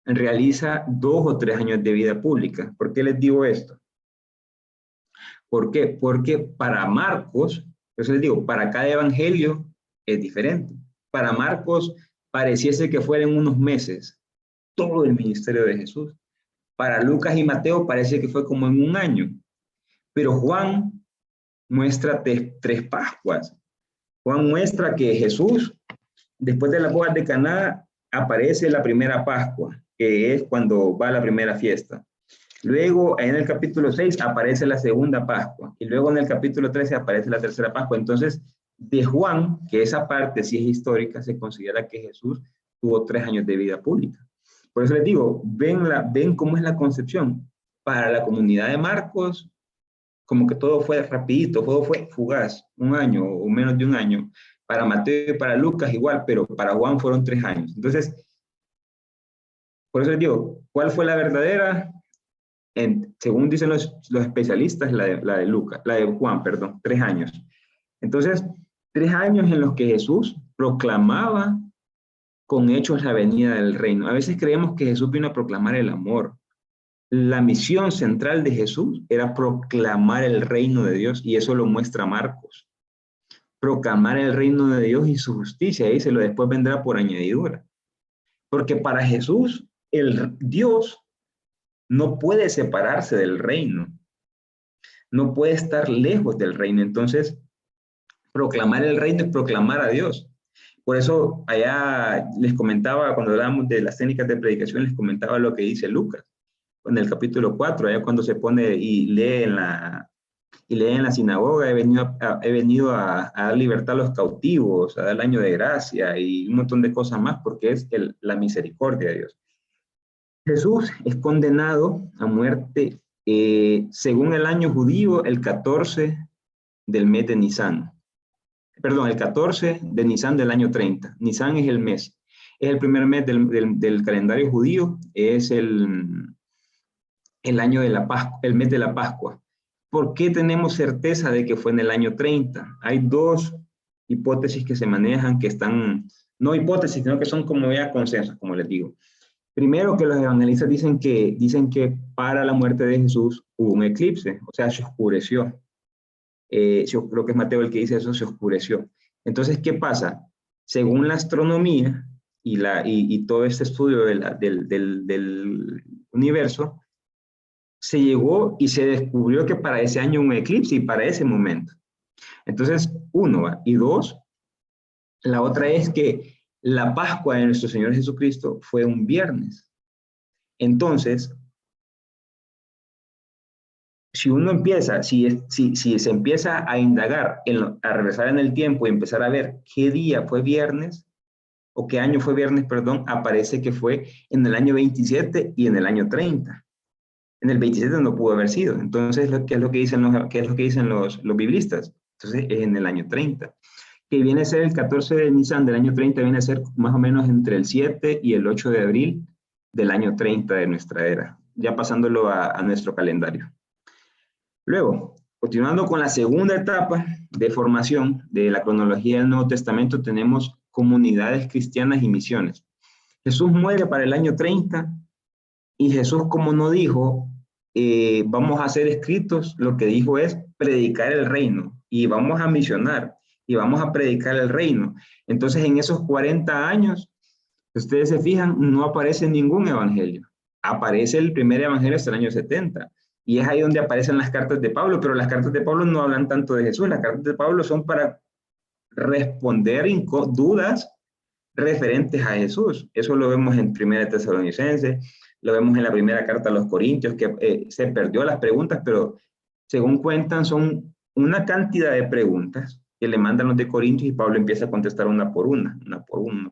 realiza 2 o 3 años de vida pública. ¿Por qué les digo esto? ¿Por qué? Porque para Marcos, eso les digo, para cada evangelio es diferente. Para Marcos pareciese que fueran unos meses todo el ministerio de Jesús. Para Lucas y Mateo parece que fue como en 1 año. Pero Juan muestra 3 Pascuas. Juan muestra que Jesús, después de las bodas de Caná, aparece la primera Pascua, que es cuando va a la primera fiesta. Luego, en el capítulo 6, aparece la segunda Pascua. Y luego en el capítulo 13 aparece la tercera Pascua. Entonces, de Juan, que esa parte sí es histórica, se considera que Jesús tuvo 3 años de vida pública. Por eso les digo, ven cómo es la concepción. Para la comunidad de Marcos, como que todo fue rapidito, todo fue fugaz, un año o menos de un año. Para Mateo y para Lucas igual, pero para Juan fueron 3 años. Entonces, por eso les digo, ¿cuál fue la verdadera? Según dicen los especialistas, la de Lucas, la de Juan, perdón, 3 años. Entonces, 3 años en los que Jesús proclamaba con hechos la venida del reino. A veces creemos que Jesús vino a proclamar el amor. La misión central de Jesús era proclamar el reino de Dios, y eso lo muestra Marcos. Proclamar el reino de Dios y su justicia, y se lo después vendrá por añadidura. Porque para Jesús, el Dios no puede separarse del reino, no puede estar lejos del reino. Entonces, proclamar el reino es proclamar a Dios. Por eso allá les comentaba, cuando hablábamos de las técnicas de predicación, les comentaba lo que dice Lucas en el capítulo 4, allá cuando se pone y lee en la sinagoga: he venido a dar libertad a los cautivos, a dar el año de gracia y un montón de cosas más, porque es la misericordia de Dios. Jesús es condenado a muerte según el año judío, el 14 del mes de Nisan. Perdón, el 14 de Nisan del año 30. Nisan es el mes. Es el primer mes del calendario judío. Es el año de la Pascua, el mes de la Pascua. ¿Por qué tenemos certeza de que fue en el año 30? Hay 2 hipótesis que se manejan, que están, no hipótesis, sino que son como ya consensos, como les digo. Primero, que los evangelistas dicen que para la muerte de Jesús hubo un eclipse, o sea, se oscureció. Yo creo que es Mateo el que dice eso, se oscureció. Entonces, ¿qué pasa? Según la astronomía y todo este estudio del universo, se llegó y se descubrió que para ese año un eclipse, y para ese momento. Entonces, 1, y 2, la otra es que la Pascua de nuestro Señor Jesucristo fue un viernes. Entonces, si uno empieza, si se empieza a indagar, a regresar en el tiempo y empezar a ver qué día fue viernes, o qué año fue viernes, perdón, aparece que fue en el año 27 y en el año 30. En el 27 no pudo haber sido. Entonces, ¿qué es lo que dicen los biblistas? Entonces, es en el año 30. Que viene a ser el 14 de Nisan del año 30, viene a ser más o menos entre el 7 y el 8 de abril del año 30 de nuestra era, ya pasándolo a nuestro calendario. Luego, continuando con la segunda etapa de formación de la cronología del Nuevo Testamento, tenemos comunidades cristianas y misiones. Jesús muere para el año 30, y Jesús, como no dijo, vamos a hacer escritos, lo que dijo es predicar el reino, y vamos a misionar, y vamos a predicar el reino. Entonces, en esos 40 años, ustedes se fijan, no aparece ningún evangelio. Aparece el primer evangelio hasta el año 70. Y es ahí donde aparecen las cartas de Pablo, pero las cartas de Pablo no hablan tanto de Jesús. Las cartas de Pablo son para responder dudas referentes a Jesús. Eso lo vemos en Primera Tesalonicenses, lo vemos en la primera carta a los Corintios, que se perdió las preguntas, pero según cuentan son una cantidad de preguntas que le mandan los de Corintios, y Pablo empieza a contestar una por una.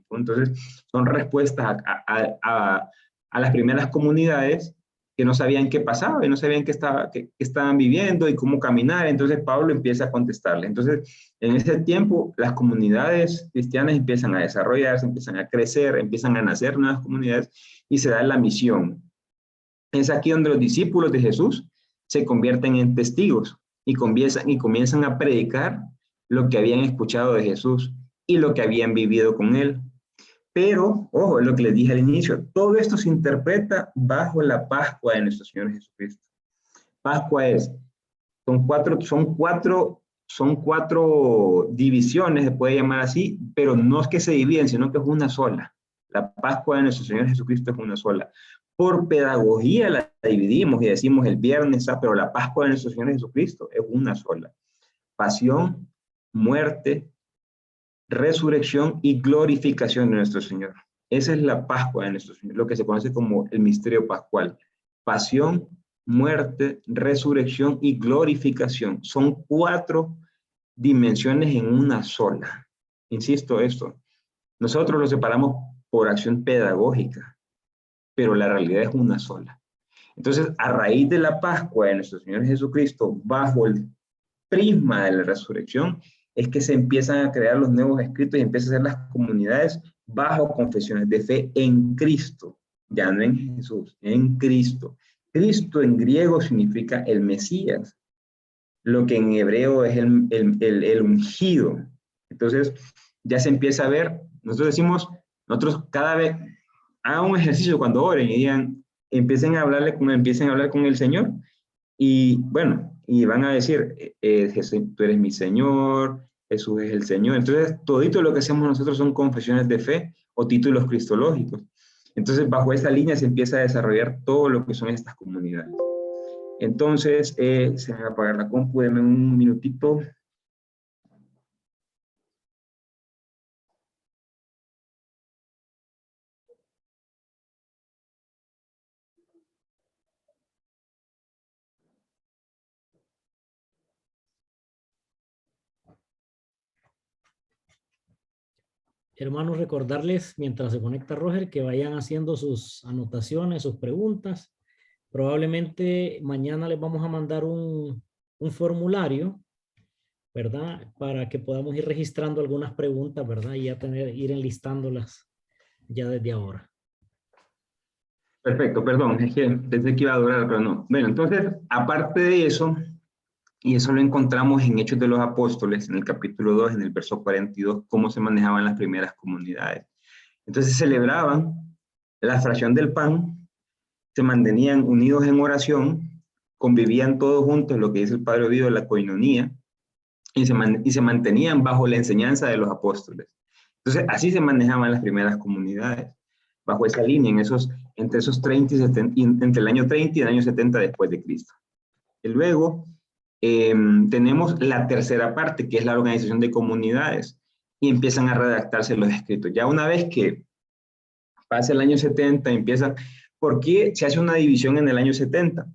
Entonces, son respuestas a las primeras comunidades que no sabían qué pasaba y no sabían qué estaban viviendo y cómo caminar. Entonces, Pablo empieza a contestarle. Entonces, en ese tiempo, las comunidades cristianas empiezan a desarrollarse, empiezan a crecer, empiezan a nacer nuevas comunidades, y se da la misión. Es aquí donde los discípulos de Jesús se convierten en testigos y comienzan a predicar lo que habían escuchado de Jesús y lo que habían vivido con él. Pero, ojo, es lo que les dije al inicio, todo esto se interpreta bajo la Pascua de nuestro Señor Jesucristo. Pascua son cuatro divisiones, se puede llamar así, pero no es que se dividen, sino que es una sola. La Pascua de nuestro Señor Jesucristo es una sola. Por pedagogía la dividimos y decimos el viernes, pero la Pascua de nuestro Señor Jesucristo es una sola. Pasión, muerte, resurrección y glorificación de nuestro Señor. Esa es la Pascua de nuestro Señor, lo que se conoce como el misterio pascual. Pasión, muerte, resurrección y glorificación. Son 4 dimensiones en una sola. Insisto esto. Nosotros lo separamos por acción pedagógica, pero la realidad es una sola. Entonces, a raíz de la Pascua de nuestro Señor Jesucristo, bajo el prisma de la resurrección, es que se empiezan a crear los nuevos escritos y empiezan a hacer las comunidades bajo confesiones de fe en Cristo, ya no en Jesús, en Cristo. Cristo en griego significa el Mesías, lo que en hebreo es el ungido. Entonces, ya se empieza a ver, nosotros decimos, nosotros cada vez, hagan un ejercicio cuando oren y digan, empiecen a hablar con el Señor, y bueno, y van a decir, Jesús, tú eres mi Señor, Jesús es el Señor. Entonces, todito lo que hacemos nosotros son confesiones de fe o títulos cristológicos. Entonces, bajo esa línea se empieza a desarrollar todo lo que son estas comunidades. Entonces, se me va a apagar la compu, denme un minutito. Hermanos, recordarles mientras se conecta Roger que vayan haciendo sus anotaciones, sus preguntas. Probablemente mañana les vamos a mandar un formulario, ¿verdad? Para que podamos ir registrando algunas preguntas, ¿verdad? Y ya ir enlistándolas ya desde ahora. Perfecto, perdón, es que pensé que iba a durar, pero no. Bueno, entonces, aparte de eso, y eso lo encontramos en Hechos de los Apóstoles, en el capítulo 2, en el verso 42, cómo se manejaban las primeras comunidades. Entonces celebraban la fracción del pan, se mantenían unidos en oración, convivían todos juntos, lo que dice el Padre Ovidio, la coinonía, y se mantenían bajo la enseñanza de los apóstoles. Entonces, así se manejaban las primeras comunidades, bajo esa línea, entre esos 30 y 70, entre el año 30 y el año 70 después de Cristo. Y luego tenemos la tercera parte, que es la organización de comunidades, y empiezan a redactarse los escritos. Ya una vez que pasa el año 70, empiezan. ¿Por qué se hace una división en el año 70?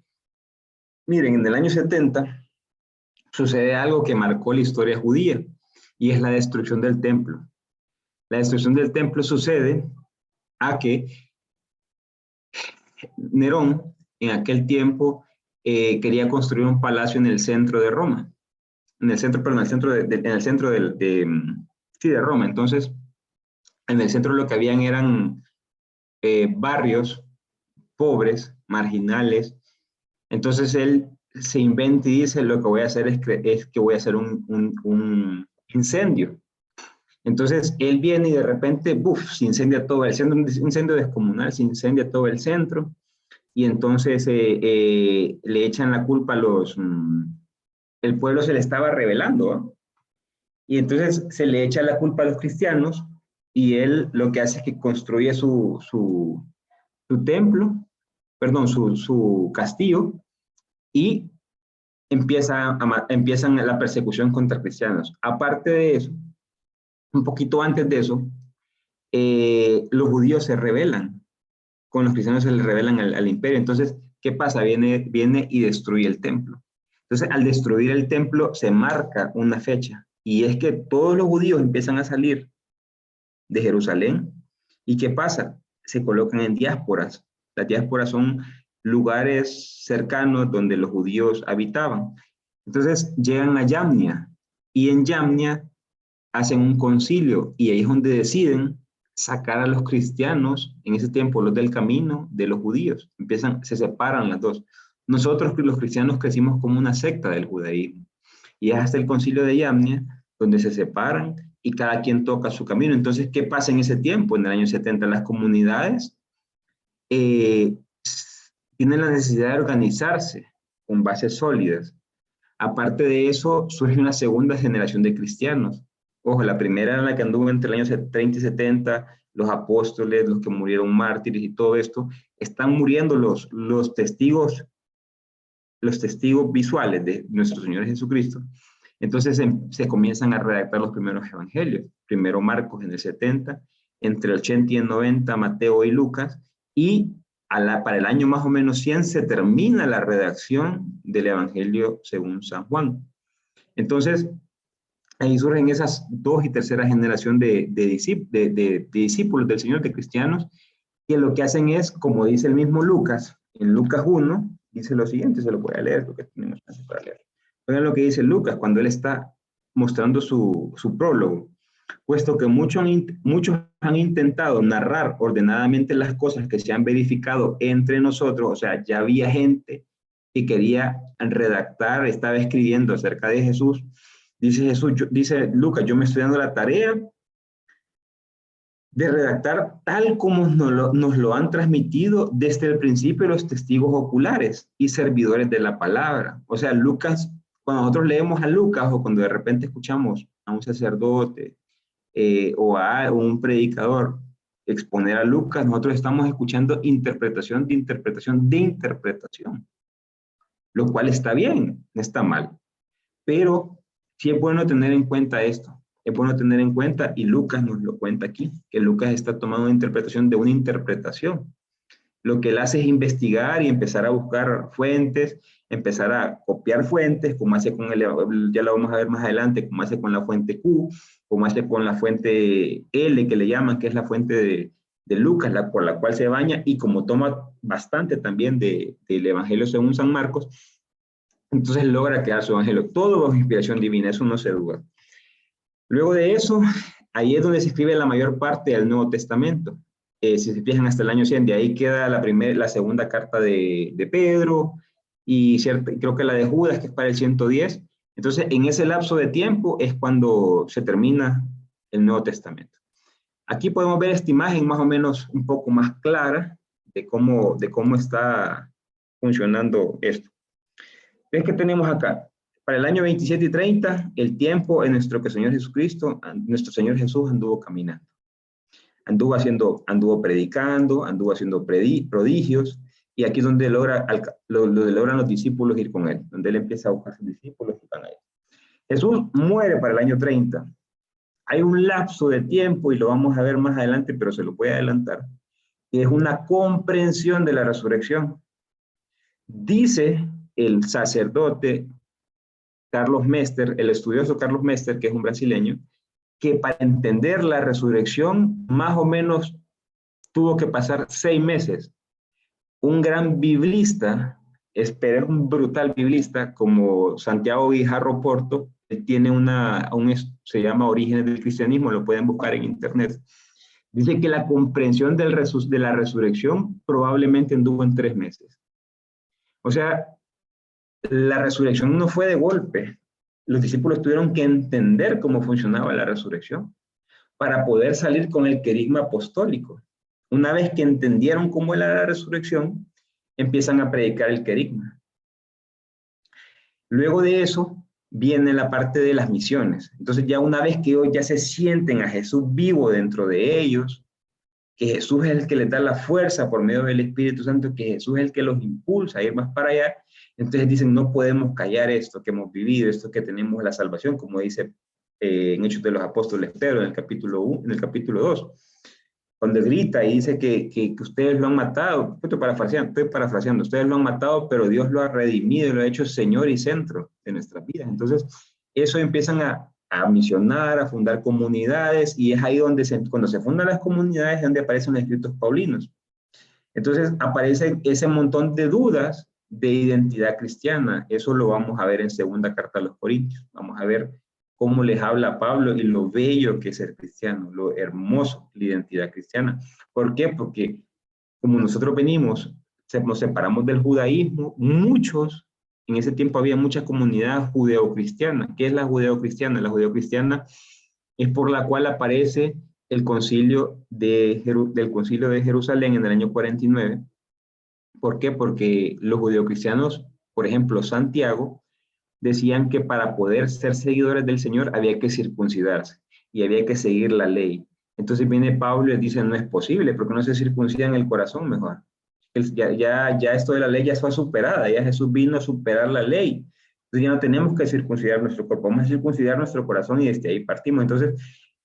Miren, en el año 70 sucede algo que marcó la historia judía, y es la destrucción del templo. La destrucción del templo sucede a que Nerón, en aquel tiempo, quería construir un palacio en el centro de Roma. En el centro de Roma. Entonces, en el centro lo que habían eran barrios pobres, marginales. Entonces él se inventa y dice, lo que voy a hacer es que voy a hacer un incendio. Entonces él viene y de repente, se incendia todo el centro, un incendio descomunal, se incendia todo el centro, y entonces le echan la culpa a el pueblo se le estaba rebelando, ¿eh? Y entonces se le echa la culpa a los cristianos, y él lo que hace es que construye su templo, perdón, su castillo, y empiezan la persecución contra cristianos. Aparte de eso, un poquito antes de eso, los judíos se rebelan, con los cristianos se les rebelan al imperio. Entonces, ¿qué pasa? Viene y destruye el templo. Entonces, al destruir el templo, se marca una fecha, y es que todos los judíos empiezan a salir de Jerusalén. ¿Y qué pasa? Se colocan en diásporas. Las diásporas son lugares cercanos donde los judíos habitaban. Entonces llegan a Yamnia, y en Yamnia hacen un concilio, y ahí es donde deciden sacar a los cristianos, en ese tiempo los del camino, de los judíos. Se separan las dos. Nosotros los cristianos crecimos como una secta del judaísmo, y es hasta el concilio de Yamnia donde se separan y cada quien toca su camino. Entonces, ¿qué pasa en ese tiempo? En el año 70, las comunidades tienen la necesidad de organizarse con bases sólidas. Aparte de eso, surge una segunda generación de cristianos. Ojo, la primera era la que anduvo entre el año 30 y 70, los apóstoles, los que murieron mártires y todo esto. Están muriendo los testigos visuales de nuestro Señor Jesucristo. Entonces se comienzan a redactar los primeros evangelios. Primero Marcos en el 70, entre el 80 y el 90 Mateo y Lucas, y para el año más o menos 100 se termina la redacción del evangelio según San Juan. Entonces, ahí surgen esas dos y tercera generación de discípulos del Señor, de cristianos, que lo que hacen es, como dice el mismo Lucas, En Lucas 1 dice lo siguiente, se lo voy a leer porque tenemos chance para leer. Oigan lo que dice Lucas cuando él está mostrando su prólogo. Puesto que muchos han intentado narrar ordenadamente las cosas que se han verificado entre nosotros, o sea, ya había gente que quería redactar, estaba escribiendo acerca de Jesús. Dice Lucas, yo me estoy dando la tarea de redactar tal como nos lo han transmitido desde el principio los testigos oculares y servidores de la palabra. O sea, Lucas, cuando nosotros leemos a Lucas o cuando de repente escuchamos a un sacerdote o a un predicador exponer a Lucas, nosotros estamos escuchando interpretación de interpretación de interpretación, lo cual está bien, no está mal. Pero sí es bueno tener en cuenta esto. Es bueno tener en cuenta, y Lucas nos lo cuenta aquí, que Lucas está tomando una interpretación de una interpretación. Lo que él hace es investigar y empezar a buscar fuentes, empezar a copiar fuentes, como hace con ya lo vamos a ver más adelante, como hace con la fuente Q, como hace con la fuente L, que le llaman, que es la fuente de Lucas, por la cual se baña, y como toma bastante también del Evangelio según San Marcos, entonces logra crear su Evangelio. Todo bajo inspiración divina, eso no se duda. Luego de eso, ahí es donde se escribe la mayor parte del Nuevo Testamento. Si se fijan hasta el año 100, de ahí queda la segunda carta de Pedro, y creo que la de Judas, que es para el 110. Entonces, en ese lapso de tiempo es cuando se termina el Nuevo Testamento. Aquí podemos ver esta imagen más o menos un poco más clara de cómo está funcionando esto. ¿Ves que tenemos acá? Para el año 27 y 30, el tiempo en nuestro Señor Jesús anduvo caminando. Anduvo predicando, anduvo haciendo prodigios, y aquí es donde logran los discípulos ir con él, donde él empieza a buscar a sus discípulos y van a él. Jesús muere para el año 30. Hay un lapso de tiempo, y lo vamos a ver más adelante, pero se lo voy a adelantar, que es una comprensión de la resurrección. Dice el sacerdote Carlos Mester, el estudioso Carlos Mester, que es un brasileño, que para entender la resurrección más o menos tuvo que pasar 6 meses. Un gran biblista, es un brutal biblista como Santiago Guijarro Porto, él tiene se llama Orígenes del Cristianismo, lo pueden buscar en internet. Dice que la comprensión de la resurrección probablemente anduvo en 3 meses. O sea, la resurrección no fue de golpe. Los discípulos tuvieron que entender cómo funcionaba la resurrección para poder salir con el querigma apostólico. Una vez que entendieron cómo era la resurrección, empiezan a predicar el querigma. Luego de eso viene la parte de las misiones. Entonces, ya una vez que ellos ya se sienten a Jesús vivo dentro de ellos, que Jesús es el que les da la fuerza por medio del Espíritu Santo, que Jesús es el que los impulsa a ir más para allá, entonces dicen, no podemos callar esto que hemos vivido, esto que tenemos la salvación, como dice en Hechos de los Apóstoles Pedro, en el capítulo 2, cuando grita y dice que ustedes lo han matado. Estoy parafraseando, ustedes lo han matado, pero Dios lo ha redimido y lo ha hecho Señor y centro de nuestras vidas. Entonces, eso empiezan a misionar, a fundar comunidades, y es ahí donde cuando se fundan las comunidades es donde aparecen los escritos paulinos. Entonces aparece ese montón de dudas de identidad cristiana. Eso lo vamos a ver en segunda carta a los Corintios. Vamos a ver cómo les habla Pablo y lo bello que es ser cristiano, lo hermoso, la identidad cristiana. ¿Por qué? Porque como nosotros nos separamos del judaísmo, en ese tiempo había mucha comunidad judeocristiana. ¿Qué es la judeocristiana? La judeocristiana es por la cual aparece el concilio del concilio de Jerusalén en el año 49. ¿Por qué? Porque los judeocristianos, por ejemplo, Santiago, decían que para poder ser seguidores del Señor había que circuncidarse y había que seguir la ley. Entonces viene Pablo y dice, no es posible, porque no se circuncidan el corazón mejor. Ya esto de la ley ya fue superada, ya Jesús vino a superar la ley. Entonces ya no tenemos que circuncidar nuestro cuerpo, vamos a circuncidar nuestro corazón, y desde ahí partimos. Entonces,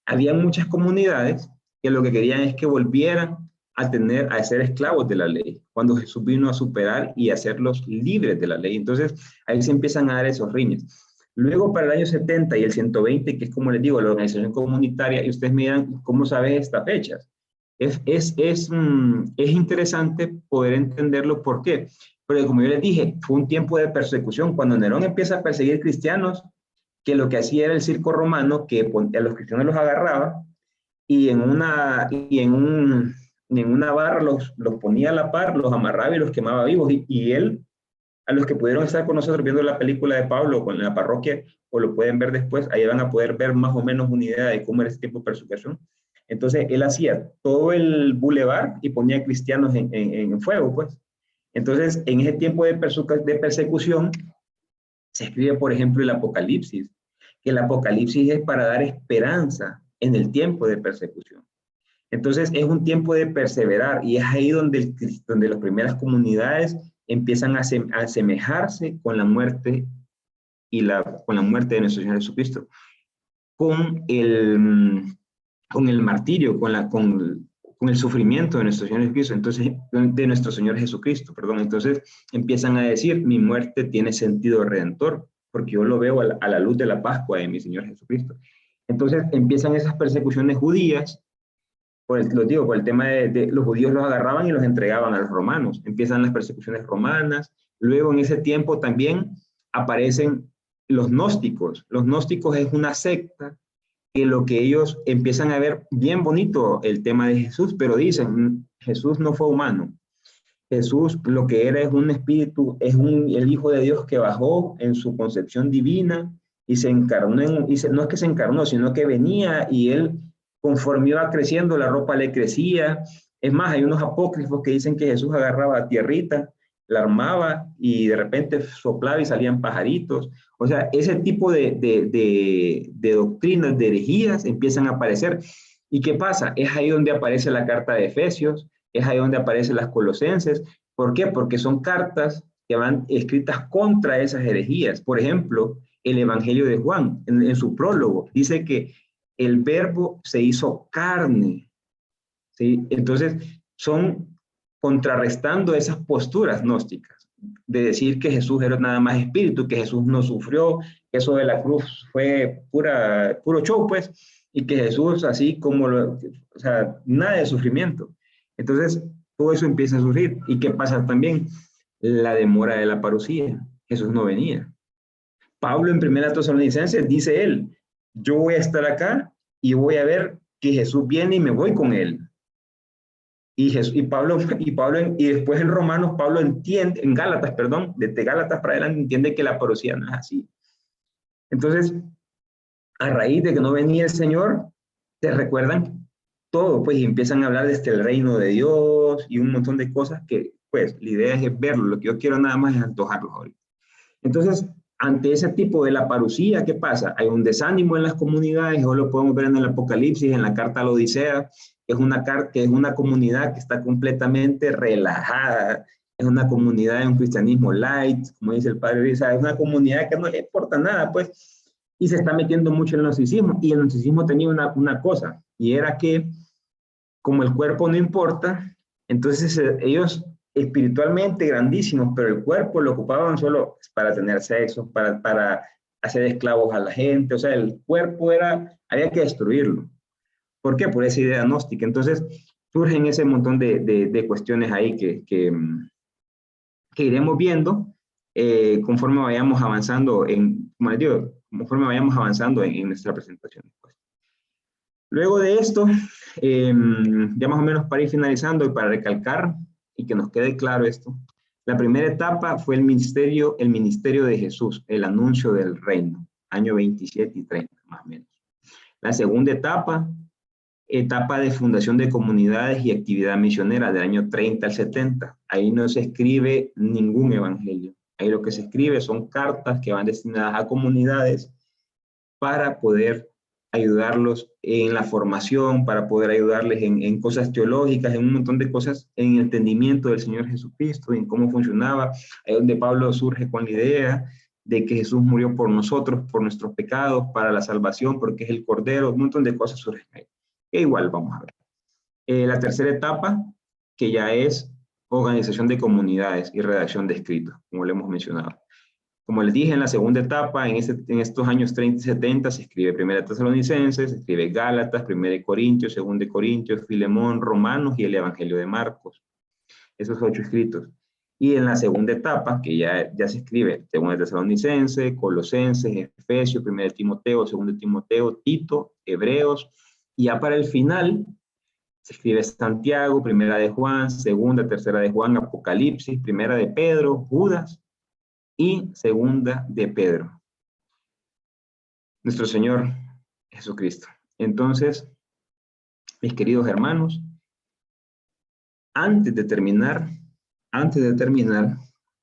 había muchas comunidades que lo que querían es que volvieran a ser esclavos de la ley, cuando Jesús vino a superar y hacerlos libres de la ley. Entonces, ahí se empiezan a dar esos riñes. Luego, para el año 70 y el 120, que es como les digo, la organización comunitaria, y ustedes me dirán, ¿cómo sabes estas fechas? Es interesante poder entenderlo. ¿Por qué? Porque como yo les dije, fue un tiempo de persecución. Cuando Nerón empieza a perseguir cristianos, que lo que hacía era el circo romano, que a los cristianos los agarraba y en una barra los ponía a la par, los amarraba y los quemaba vivos. Y él, a los que pudieron estar con nosotros viendo la película de Pablo con la parroquia, o lo pueden ver después, ahí van a poder ver más o menos una idea de cómo era ese tiempo de persecución. Entonces él hacía todo el bulevar y ponía cristianos en fuego, pues. Entonces, en ese tiempo de persecución, se escribe, por ejemplo, el Apocalipsis, que el Apocalipsis es para dar esperanza en el tiempo de persecución. Entonces, es un tiempo de perseverar y es ahí donde las primeras comunidades empiezan a asemejarse con la muerte con la muerte de nuestro Señor Jesucristo, con el martirio, con el sufrimiento de nuestro Señor Jesucristo, entonces, de nuestro Señor Jesucristo, perdón. Entonces empiezan a decir, mi muerte tiene sentido redentor, porque yo lo veo a la luz de la Pascua de mi Señor Jesucristo. Entonces empiezan esas persecuciones judías, por el tema de los judíos los agarraban y los entregaban a los romanos. Empiezan las persecuciones romanas. Luego en ese tiempo también aparecen los gnósticos. Los gnósticos es una secta que lo que ellos empiezan a ver bien bonito el tema de Jesús, pero dicen, Jesús no fue humano. Jesús lo que era es un espíritu, el Hijo de Dios que bajó en su concepción divina y se encarnó, no es que se encarnó, sino que venía y él, conforme iba creciendo, la ropa le crecía. Es más, hay unos apócrifos que dicen que Jesús agarraba tierrita, la armaba y de repente soplaba y salían pajaritos. O sea, ese tipo de doctrinas, de herejías empiezan a aparecer. ¿Y qué pasa? Es ahí donde aparece la carta de Efesios, es ahí donde aparecen las Colosenses. ¿Por qué? Porque son cartas que van escritas contra esas herejías. Por ejemplo, el Evangelio de Juan, en su prólogo, dice que el verbo se hizo carne, ¿sí? Entonces, son contrarrestando esas posturas gnósticas, de decir que Jesús era nada más espíritu, que Jesús no sufrió, que eso de la cruz fue puro show, pues, y que Jesús así como, o sea, nada de sufrimiento. Entonces, todo eso empieza a surgir. ¿Y qué pasa también? La demora de la parucía. Jesús no venía. Pablo en 1 Tesalonicenses dice él, yo voy a estar acá y voy a ver que Jesús viene y me voy con él. Y después en Romanos, Pablo entiende, en Gálatas, perdón, desde Gálatas para adelante entiende que la parucía no es así. Entonces, a raíz de que no venía el Señor, te recuerdan todo, pues, y empiezan a hablar desde el reino de Dios y un montón de cosas que, pues, la idea es verlo. Lo que yo quiero nada más es antojarlos ahorita. Entonces, ante ese tipo de la parucía, ¿qué pasa? Hay un desánimo en las comunidades, o lo podemos ver en el Apocalipsis, en la carta a la Odisea, que es una comunidad que está completamente relajada, es una comunidad de un cristianismo light, como dice el padre Risa, es una comunidad que no le importa nada, pues, y se está metiendo mucho en el gnosticismo, y el gnosticismo tenía una cosa, y era que, como el cuerpo no importa, entonces ellos espiritualmente grandísimos, pero el cuerpo lo ocupaban solo para tener sexo, para hacer esclavos a la gente, o sea, el cuerpo había que destruirlo. ¿Por qué? Por esa idea gnóstica. Entonces, surgen ese montón de cuestiones ahí que iremos viendo conforme vayamos avanzando como les digo, conforme vayamos avanzando en nuestra presentación. Luego de esto, ya más o menos para ir finalizando y para recalcar y que nos quede claro esto, la primera etapa fue el ministerio de Jesús, el anuncio del reino, año 27 y 30, más o menos. La segunda etapa de fundación de comunidades y actividad misionera del año 30 al 70. Ahí no se escribe ningún evangelio. Ahí lo que se escribe son cartas que van destinadas a comunidades para poder ayudarlos en la formación, para poder ayudarles en cosas teológicas, en un montón de cosas, en el entendimiento del Señor Jesucristo, en cómo funcionaba. Ahí donde Pablo surge con la idea de que Jesús murió por nosotros, por nuestros pecados, para la salvación, porque es el Cordero, un montón de cosas surgen ahí. E igual vamos a ver. La tercera etapa, que ya es organización de comunidades y redacción de escritos, como le hemos mencionado. Como les dije, en la segunda etapa, en estos años 30 y 70, se escribe Primera Tesalonicenses, se escribe Gálatas, Primera de Corintios, Segunda de Corintios, Filemón, Romanos y el Evangelio de Marcos. Esos 8 escritos. Y en la segunda etapa, que ya se escribe Segunda Tesalonicense, Colosenses, Efesios, Primera de Timoteo, Segunda de Timoteo, Tito, Hebreos, y ya para el final se escribe Santiago, Primera de Juan, Segunda, Tercera de Juan, Apocalipsis, Primera de Pedro, Judas y Segunda de Pedro. Nuestro Señor Jesucristo. Entonces, mis queridos hermanos, antes de terminar,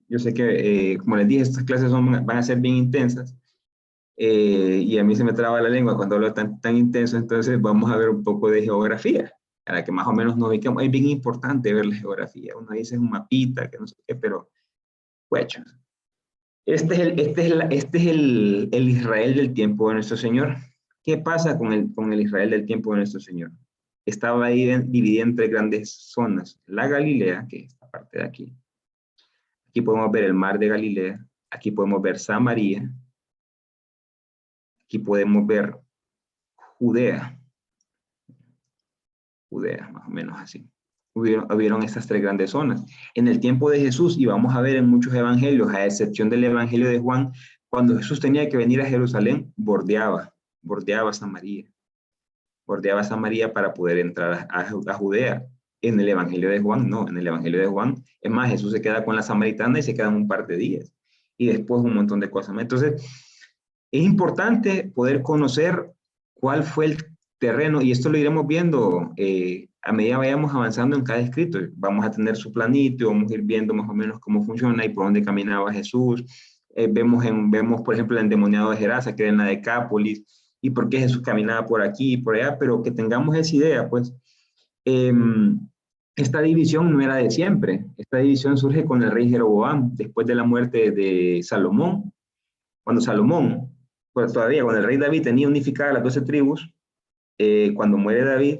yo sé que, como les dije, estas clases van a ser bien intensas, y a mí se me traba la lengua cuando hablo tan intenso, entonces vamos a ver un poco de geografía, para que más o menos nos ubiquemos. Es bien importante ver la geografía. Uno dice es un mapita, que no sé qué, pero, pues, este es el Israel del tiempo de nuestro Señor. ¿Qué pasa con el Israel del tiempo de nuestro Señor? Estaba ahí dividida entre grandes zonas. La Galilea, que es esta parte de aquí. Aquí podemos ver el mar de Galilea. Aquí podemos ver Samaria. Aquí podemos ver Judea. Judea, más o menos así. Hubieron estas 3 grandes zonas. En el tiempo de Jesús, y vamos a ver en muchos evangelios, a excepción del evangelio de Juan, cuando Jesús tenía que venir a Jerusalén, bordeaba Samaria. Bordeaba Samaria para poder entrar a Judea. En el evangelio de Juan, no. En el evangelio de Juan, es más, Jesús se queda con la samaritana y se quedan un par de días. Y después un montón de cosas. Entonces, es importante poder conocer cuál fue el terreno, y esto lo iremos viendo a medida vayamos avanzando en cada escrito. Vamos a tener su planito, vamos a ir viendo más o menos cómo funciona y por dónde caminaba Jesús. Vemos, por ejemplo, el endemoniado de Gerasa, que era en la Decápolis, y por qué Jesús caminaba por aquí y por allá, pero que tengamos esa idea, pues. Esta división no era de siempre. Esta división surge con el rey Jeroboam, después de la muerte de Salomón. Cuando Salomón, pues todavía cuando el rey David tenía unificadas las 12 tribus, cuando muere David,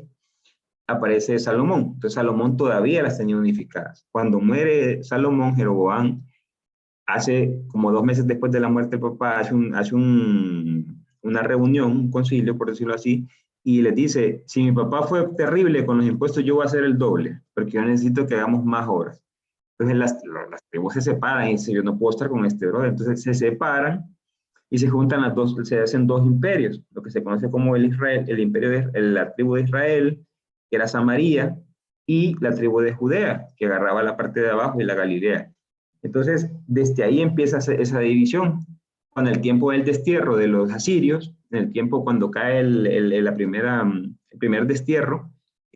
aparece Salomón. Entonces Salomón todavía las tenía unificadas. Cuando muere Salomón, Jeroboam, hace como 2 meses después de la muerte del papá, hace una reunión, un concilio, por decirlo así, y les dice, si mi papá fue terrible con los impuestos, yo voy a hacer el doble, porque yo necesito que hagamos más obras. Entonces las tribus se separan y dicen, yo no puedo estar con este brother. Entonces se separan y se juntan las dos, se hacen 2 imperios, lo que se conoce como el imperio la tribu de Israel, que era Samaria, y la tribu de Judea, que agarraba la parte de abajo y la Galilea. Entonces, desde ahí empieza esa división. Con el tiempo del destierro de los asirios, en el tiempo cuando cae el primer destierro,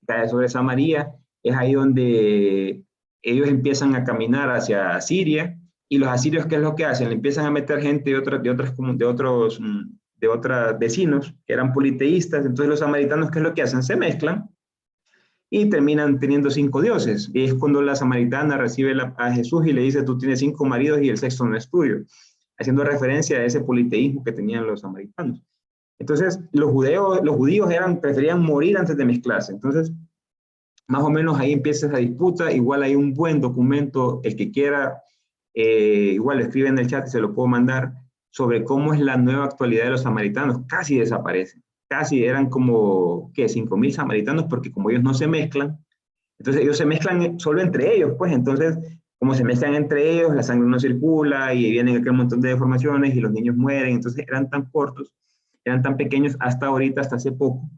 cae sobre Samaria, es ahí donde ellos empiezan a caminar hacia Siria, y los asirios, ¿qué es lo que hacen? Le empiezan a meter gente de otros vecinos que eran politeístas. Entonces los samaritanos, ¿qué es lo que hacen? Se mezclan y terminan teniendo 5 dioses. Y es cuando la samaritana recibe a Jesús y le dice, tú tienes 5 maridos y el sexto no es tuyo, haciendo referencia a ese politeísmo que tenían los samaritanos. Entonces los judíos preferían morir antes de mezclarse. Entonces, más o menos ahí empieza esa disputa. Igual hay un buen documento, el que quiera, igual lo escribe en el chat y se lo puedo mandar, sobre cómo es la nueva actualidad de los samaritanos. Casi desaparecen. Casi eran como, ¿qué? 5,000 samaritanos, porque como ellos no se mezclan, entonces ellos se mezclan solo entre ellos, pues. Entonces, como se mezclan entre ellos, la sangre no circula y vienen aquel montón de deformaciones y los niños mueren. Entonces eran tan cortos, eran tan pequeños hasta ahorita, hasta hace poco,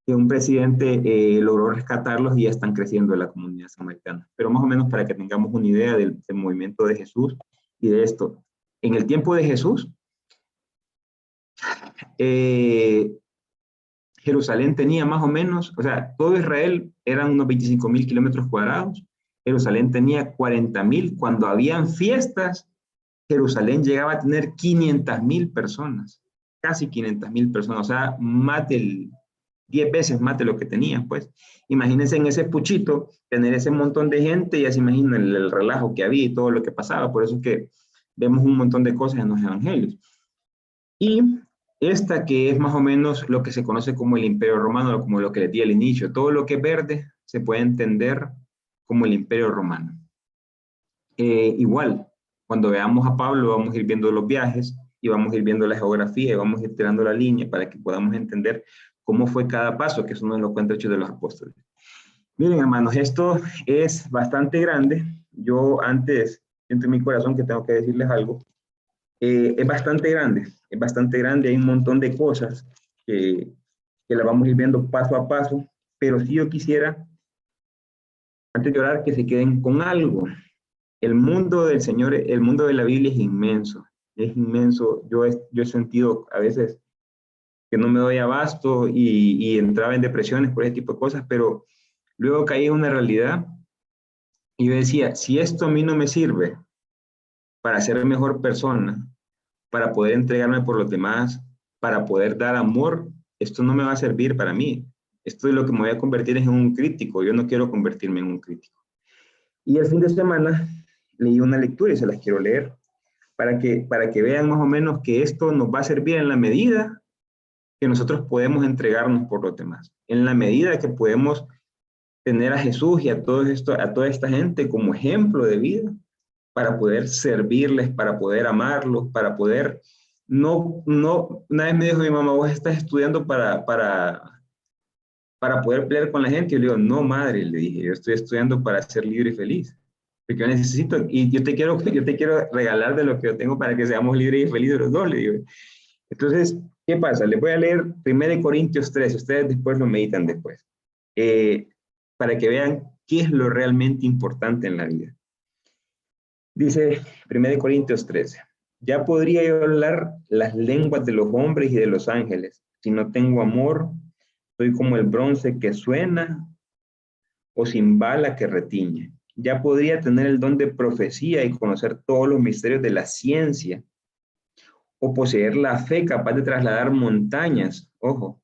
que un presidente logró rescatarlos y ya están creciendo en la comunidad samaritana. Pero más o menos para que tengamos una idea del movimiento de Jesús y de esto. En el tiempo de Jesús, Jerusalén tenía más o menos, o sea, todo Israel eran unos 25,000 kilómetros cuadrados. Jerusalén tenía 40,000. Cuando habían fiestas, Jerusalén llegaba a tener 500,000 personas, casi 500,000 personas, o sea, más del 10 veces más de lo que tenían, pues. Imagínense en ese puchito, tener ese montón de gente, ya se imaginan el relajo que había y todo lo que pasaba. Por eso es que vemos un montón de cosas en los evangelios. Y esta que es más o menos lo que se conoce como el Imperio Romano, como lo que les di al inicio. Todo lo que es verde se puede entender como el Imperio Romano. Igual, Cuando veamos a Pablo, vamos a ir viendo los viajes y vamos a ir viendo la geografía y vamos a ir tirando la línea para que podamos entender cómo fue cada paso, que eso nos lo cuenta Hechos de los Apóstoles. Miren, hermanos, esto es bastante grande. Yo antes, siento en mi corazón que tengo que decirles algo. Es bastante grande, hay un montón de cosas que las vamos a ir viendo paso a paso, pero sí yo quisiera, antes de orar, que se queden con algo. El mundo del Señor, el mundo de la Biblia es inmenso. Yo he sentido a veces que no me doy abasto y entraba en depresiones por ese tipo de cosas, pero luego caí en una realidad y yo decía, si esto a mí no me sirve para ser mejor persona, para poder entregarme por los demás, para poder dar amor, esto no me va a servir para mí. Esto es lo que me voy a convertir en un crítico. Yo no quiero convertirme en un crítico. Y el fin de semana leí una lectura y se las quiero leer para que vean más o menos que esto nos va a servir en la medida que nosotros podemos entregarnos por los demás, en la medida que podemos tener a Jesús y a toda esta gente como ejemplo de vida para poder servirles, para poder amarlos, para poder, una vez me dijo mi mamá, vos estás estudiando para poder pelear con la gente. Y yo le digo, no, madre, le dije, yo estoy estudiando para ser libre y feliz. Porque yo necesito, y yo te quiero regalar de lo que yo tengo para que seamos libres y felices los dos, le digo. Entonces, ¿qué pasa? Les voy a leer 1 Corintios 3, ustedes después lo meditan después, para que vean qué es lo realmente importante en la vida. Dice 1 Corintios 13, ya podría yo hablar las lenguas de los hombres y de los ángeles, si no tengo amor, soy como el bronce que suena o cimbala que retiñe. Ya podría tener el don de profecía y conocer todos los misterios de la ciencia, o poseer la fe capaz de trasladar montañas. Ojo,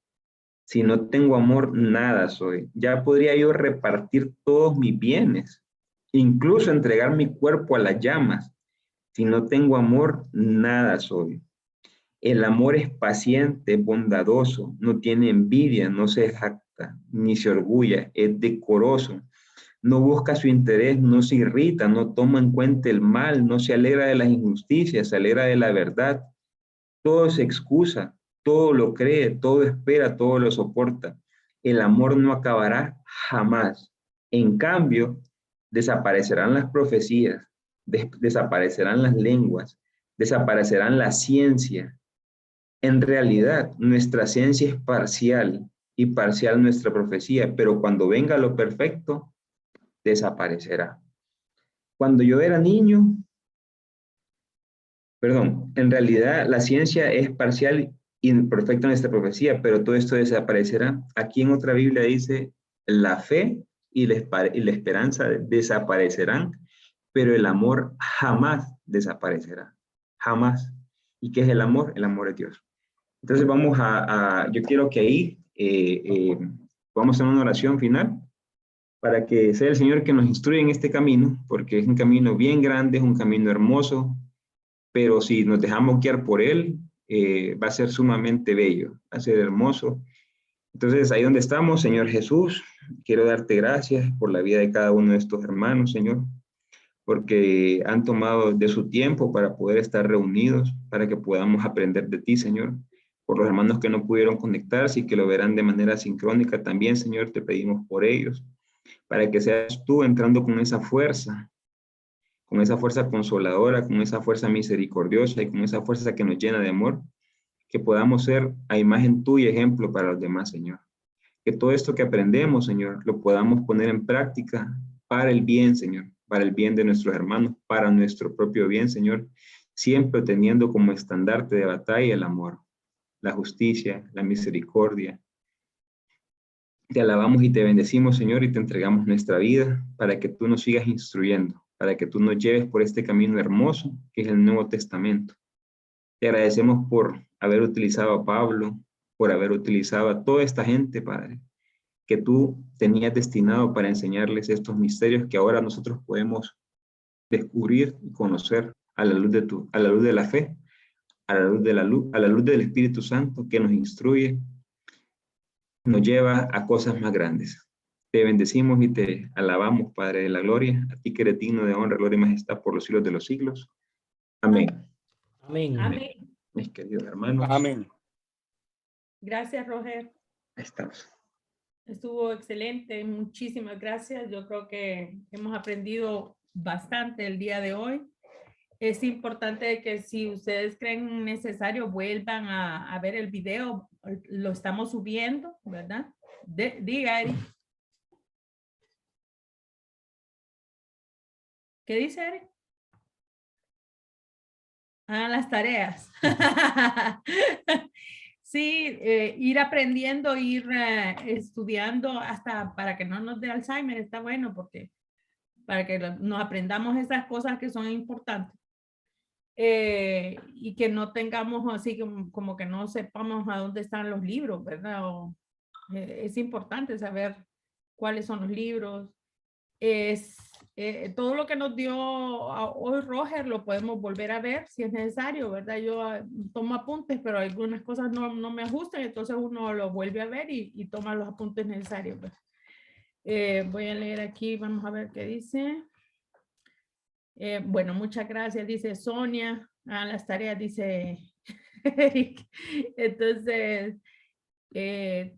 si no tengo amor, nada soy. Ya podría yo repartir todos mis bienes, incluso entregar mi cuerpo a las llamas. Si no tengo amor, nada soy. El amor es paciente, bondadoso, no tiene envidia, no se jacta, ni se orgulla, es decoroso. No busca su interés, no se irrita, no toma en cuenta el mal, no se alegra de las injusticias, se alegra de la verdad. Todo se excusa, todo lo cree, todo espera, todo lo soporta. El amor no acabará jamás. En cambio, desaparecerán las profecías, desaparecerán las lenguas, desaparecerán la ciencia. En realidad, nuestra ciencia es parcial y parcial nuestra profecía, pero cuando venga lo perfecto, desaparecerá. Cuando yo era niño, en realidad la ciencia es parcial y imperfecta nuestra profecía, pero todo esto desaparecerá. Aquí en otra Biblia dice, la fe y la esperanza desaparecerán, pero el amor jamás desaparecerá. Jamás. ¿Y qué es el amor? El amor es Dios. Entonces yo quiero que ahí vamos a hacer una oración final para que sea el Señor que nos instruya en este camino, porque es un camino bien grande, es un camino hermoso, pero si nos dejamos guiar por Él, va a ser sumamente bello, va a ser hermoso. Entonces, ahí donde estamos, Señor Jesús, quiero darte gracias por la vida de cada uno de estos hermanos, Señor, porque han tomado de su tiempo para poder estar reunidos, para que podamos aprender de ti, Señor. Por los hermanos que no pudieron conectarse y que lo verán de manera sincrónica también, Señor, te pedimos por ellos, para que seas tú entrando con esa fuerza consoladora, con esa fuerza misericordiosa y con esa fuerza que nos llena de amor, que podamos ser a imagen tuya ejemplo para los demás, Señor. Que todo esto que aprendemos, Señor, lo podamos poner en práctica para el bien, Señor, para el bien de nuestros hermanos, para nuestro propio bien, Señor, siempre teniendo como estandarte de batalla el amor, la justicia, la misericordia. Te alabamos y te bendecimos, Señor, y te entregamos nuestra vida para que tú nos sigas instruyendo, para que tú nos lleves por este camino hermoso que es el Nuevo Testamento. Te agradecemos por haber utilizado a Pablo, por haber utilizado a toda esta gente, Padre, que tú tenías destinado para enseñarles estos misterios que ahora nosotros podemos descubrir y conocer a la luz de la fe, a la luz del Espíritu Santo que nos instruye, nos lleva a cosas más grandes. Te bendecimos y te alabamos, Padre de la gloria, a ti que eres digno de honra, gloria y majestad por los siglos de los siglos. Amén. Amén. Amén. Mis queridos hermanos. Amén. Gracias, Roger. Ahí estamos. Estuvo excelente, muchísimas gracias. Yo creo que hemos aprendido bastante el día de hoy. Es importante que si ustedes creen necesario, vuelvan a ver el video. Lo estamos subiendo, ¿verdad? Diga, Eric. ¿Qué dice Eric? Ah, las tareas. Sí, ir aprendiendo, ir estudiando hasta para que no nos dé Alzheimer, está bueno porque para que nos aprendamos esas cosas que son importantes. Y que no tengamos así como que no sepamos a dónde están los libros, ¿verdad? Es importante saber cuáles son los libros. Todo lo que nos dio hoy Roger lo podemos volver a ver si es necesario, ¿verdad? Yo tomo apuntes, pero algunas cosas no me ajustan, entonces uno lo vuelve a ver y toma los apuntes necesarios. Voy a leer aquí, vamos a ver qué dice. Bueno, muchas gracias, dice Sonia. Las tareas, dice Eric. Entonces,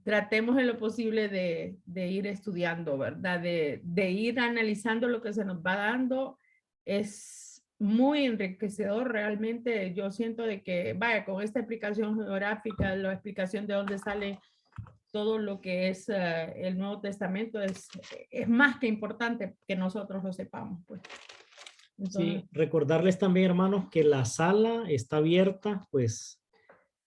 tratemos en lo posible de ir estudiando, ¿verdad? De ir analizando lo que se nos va dando. Es muy enriquecedor realmente. Yo siento de que, vaya, con esta explicación geográfica, la explicación de dónde sale todo lo que es el Nuevo Testamento, es más que importante que nosotros lo sepamos, pues. Entonces, Sí, recordarles también, hermanos, que la sala está abierta, pues,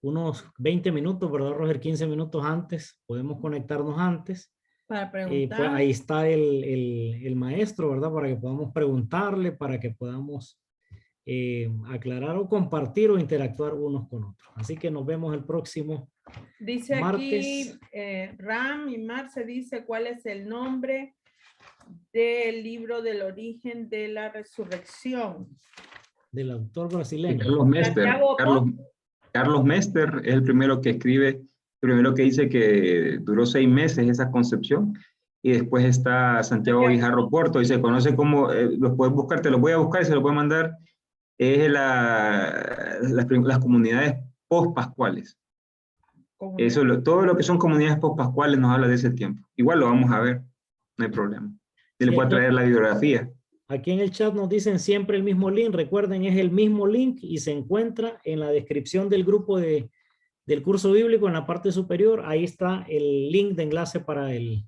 unos 20 minutos, ¿verdad, Roger? 15 minutos antes, podemos conectarnos antes. para Pues preguntar. ahí está el maestro, ¿verdad? Para que podamos preguntarle, para que podamos aclarar o compartir o interactuar unos con otros. Así que nos vemos el próximo Dice martes. aquí, Ram y Marce dice cuál es el nombre del libro del origen de la resurrección. Del autor brasileño. Carlos Mester. Santiago, Carlos Mester es el primero que escribe, el primero que dice que duró 6 meses esa concepción. Y después está Santiago Guijarro Porto y se conoce como, los puedes buscar, te los voy a buscar y se los voy a mandar, es las comunidades post-pascuales. Eso, todo lo que son comunidades post-pascuales nos habla de ese tiempo. Igual lo vamos a ver, no hay problema. Y le Sí, puedo traer la bibliografía. Aquí en el chat nos dicen siempre el mismo link. Recuerden, es el mismo link y se encuentra en la descripción del grupo del curso bíblico en la parte superior. Ahí está el link de enlace para el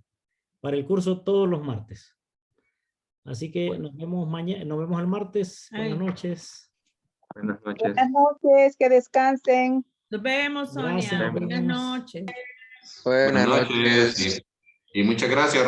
curso todos los martes. Así que Bueno. nos vemos mañana, nos vemos el martes. Buenas noches. Buenas noches. Buenas noches, que descansen. Nos vemos, Sonia. Gracias, nos Buenas vemos. noches. Buenas noches y muchas gracias.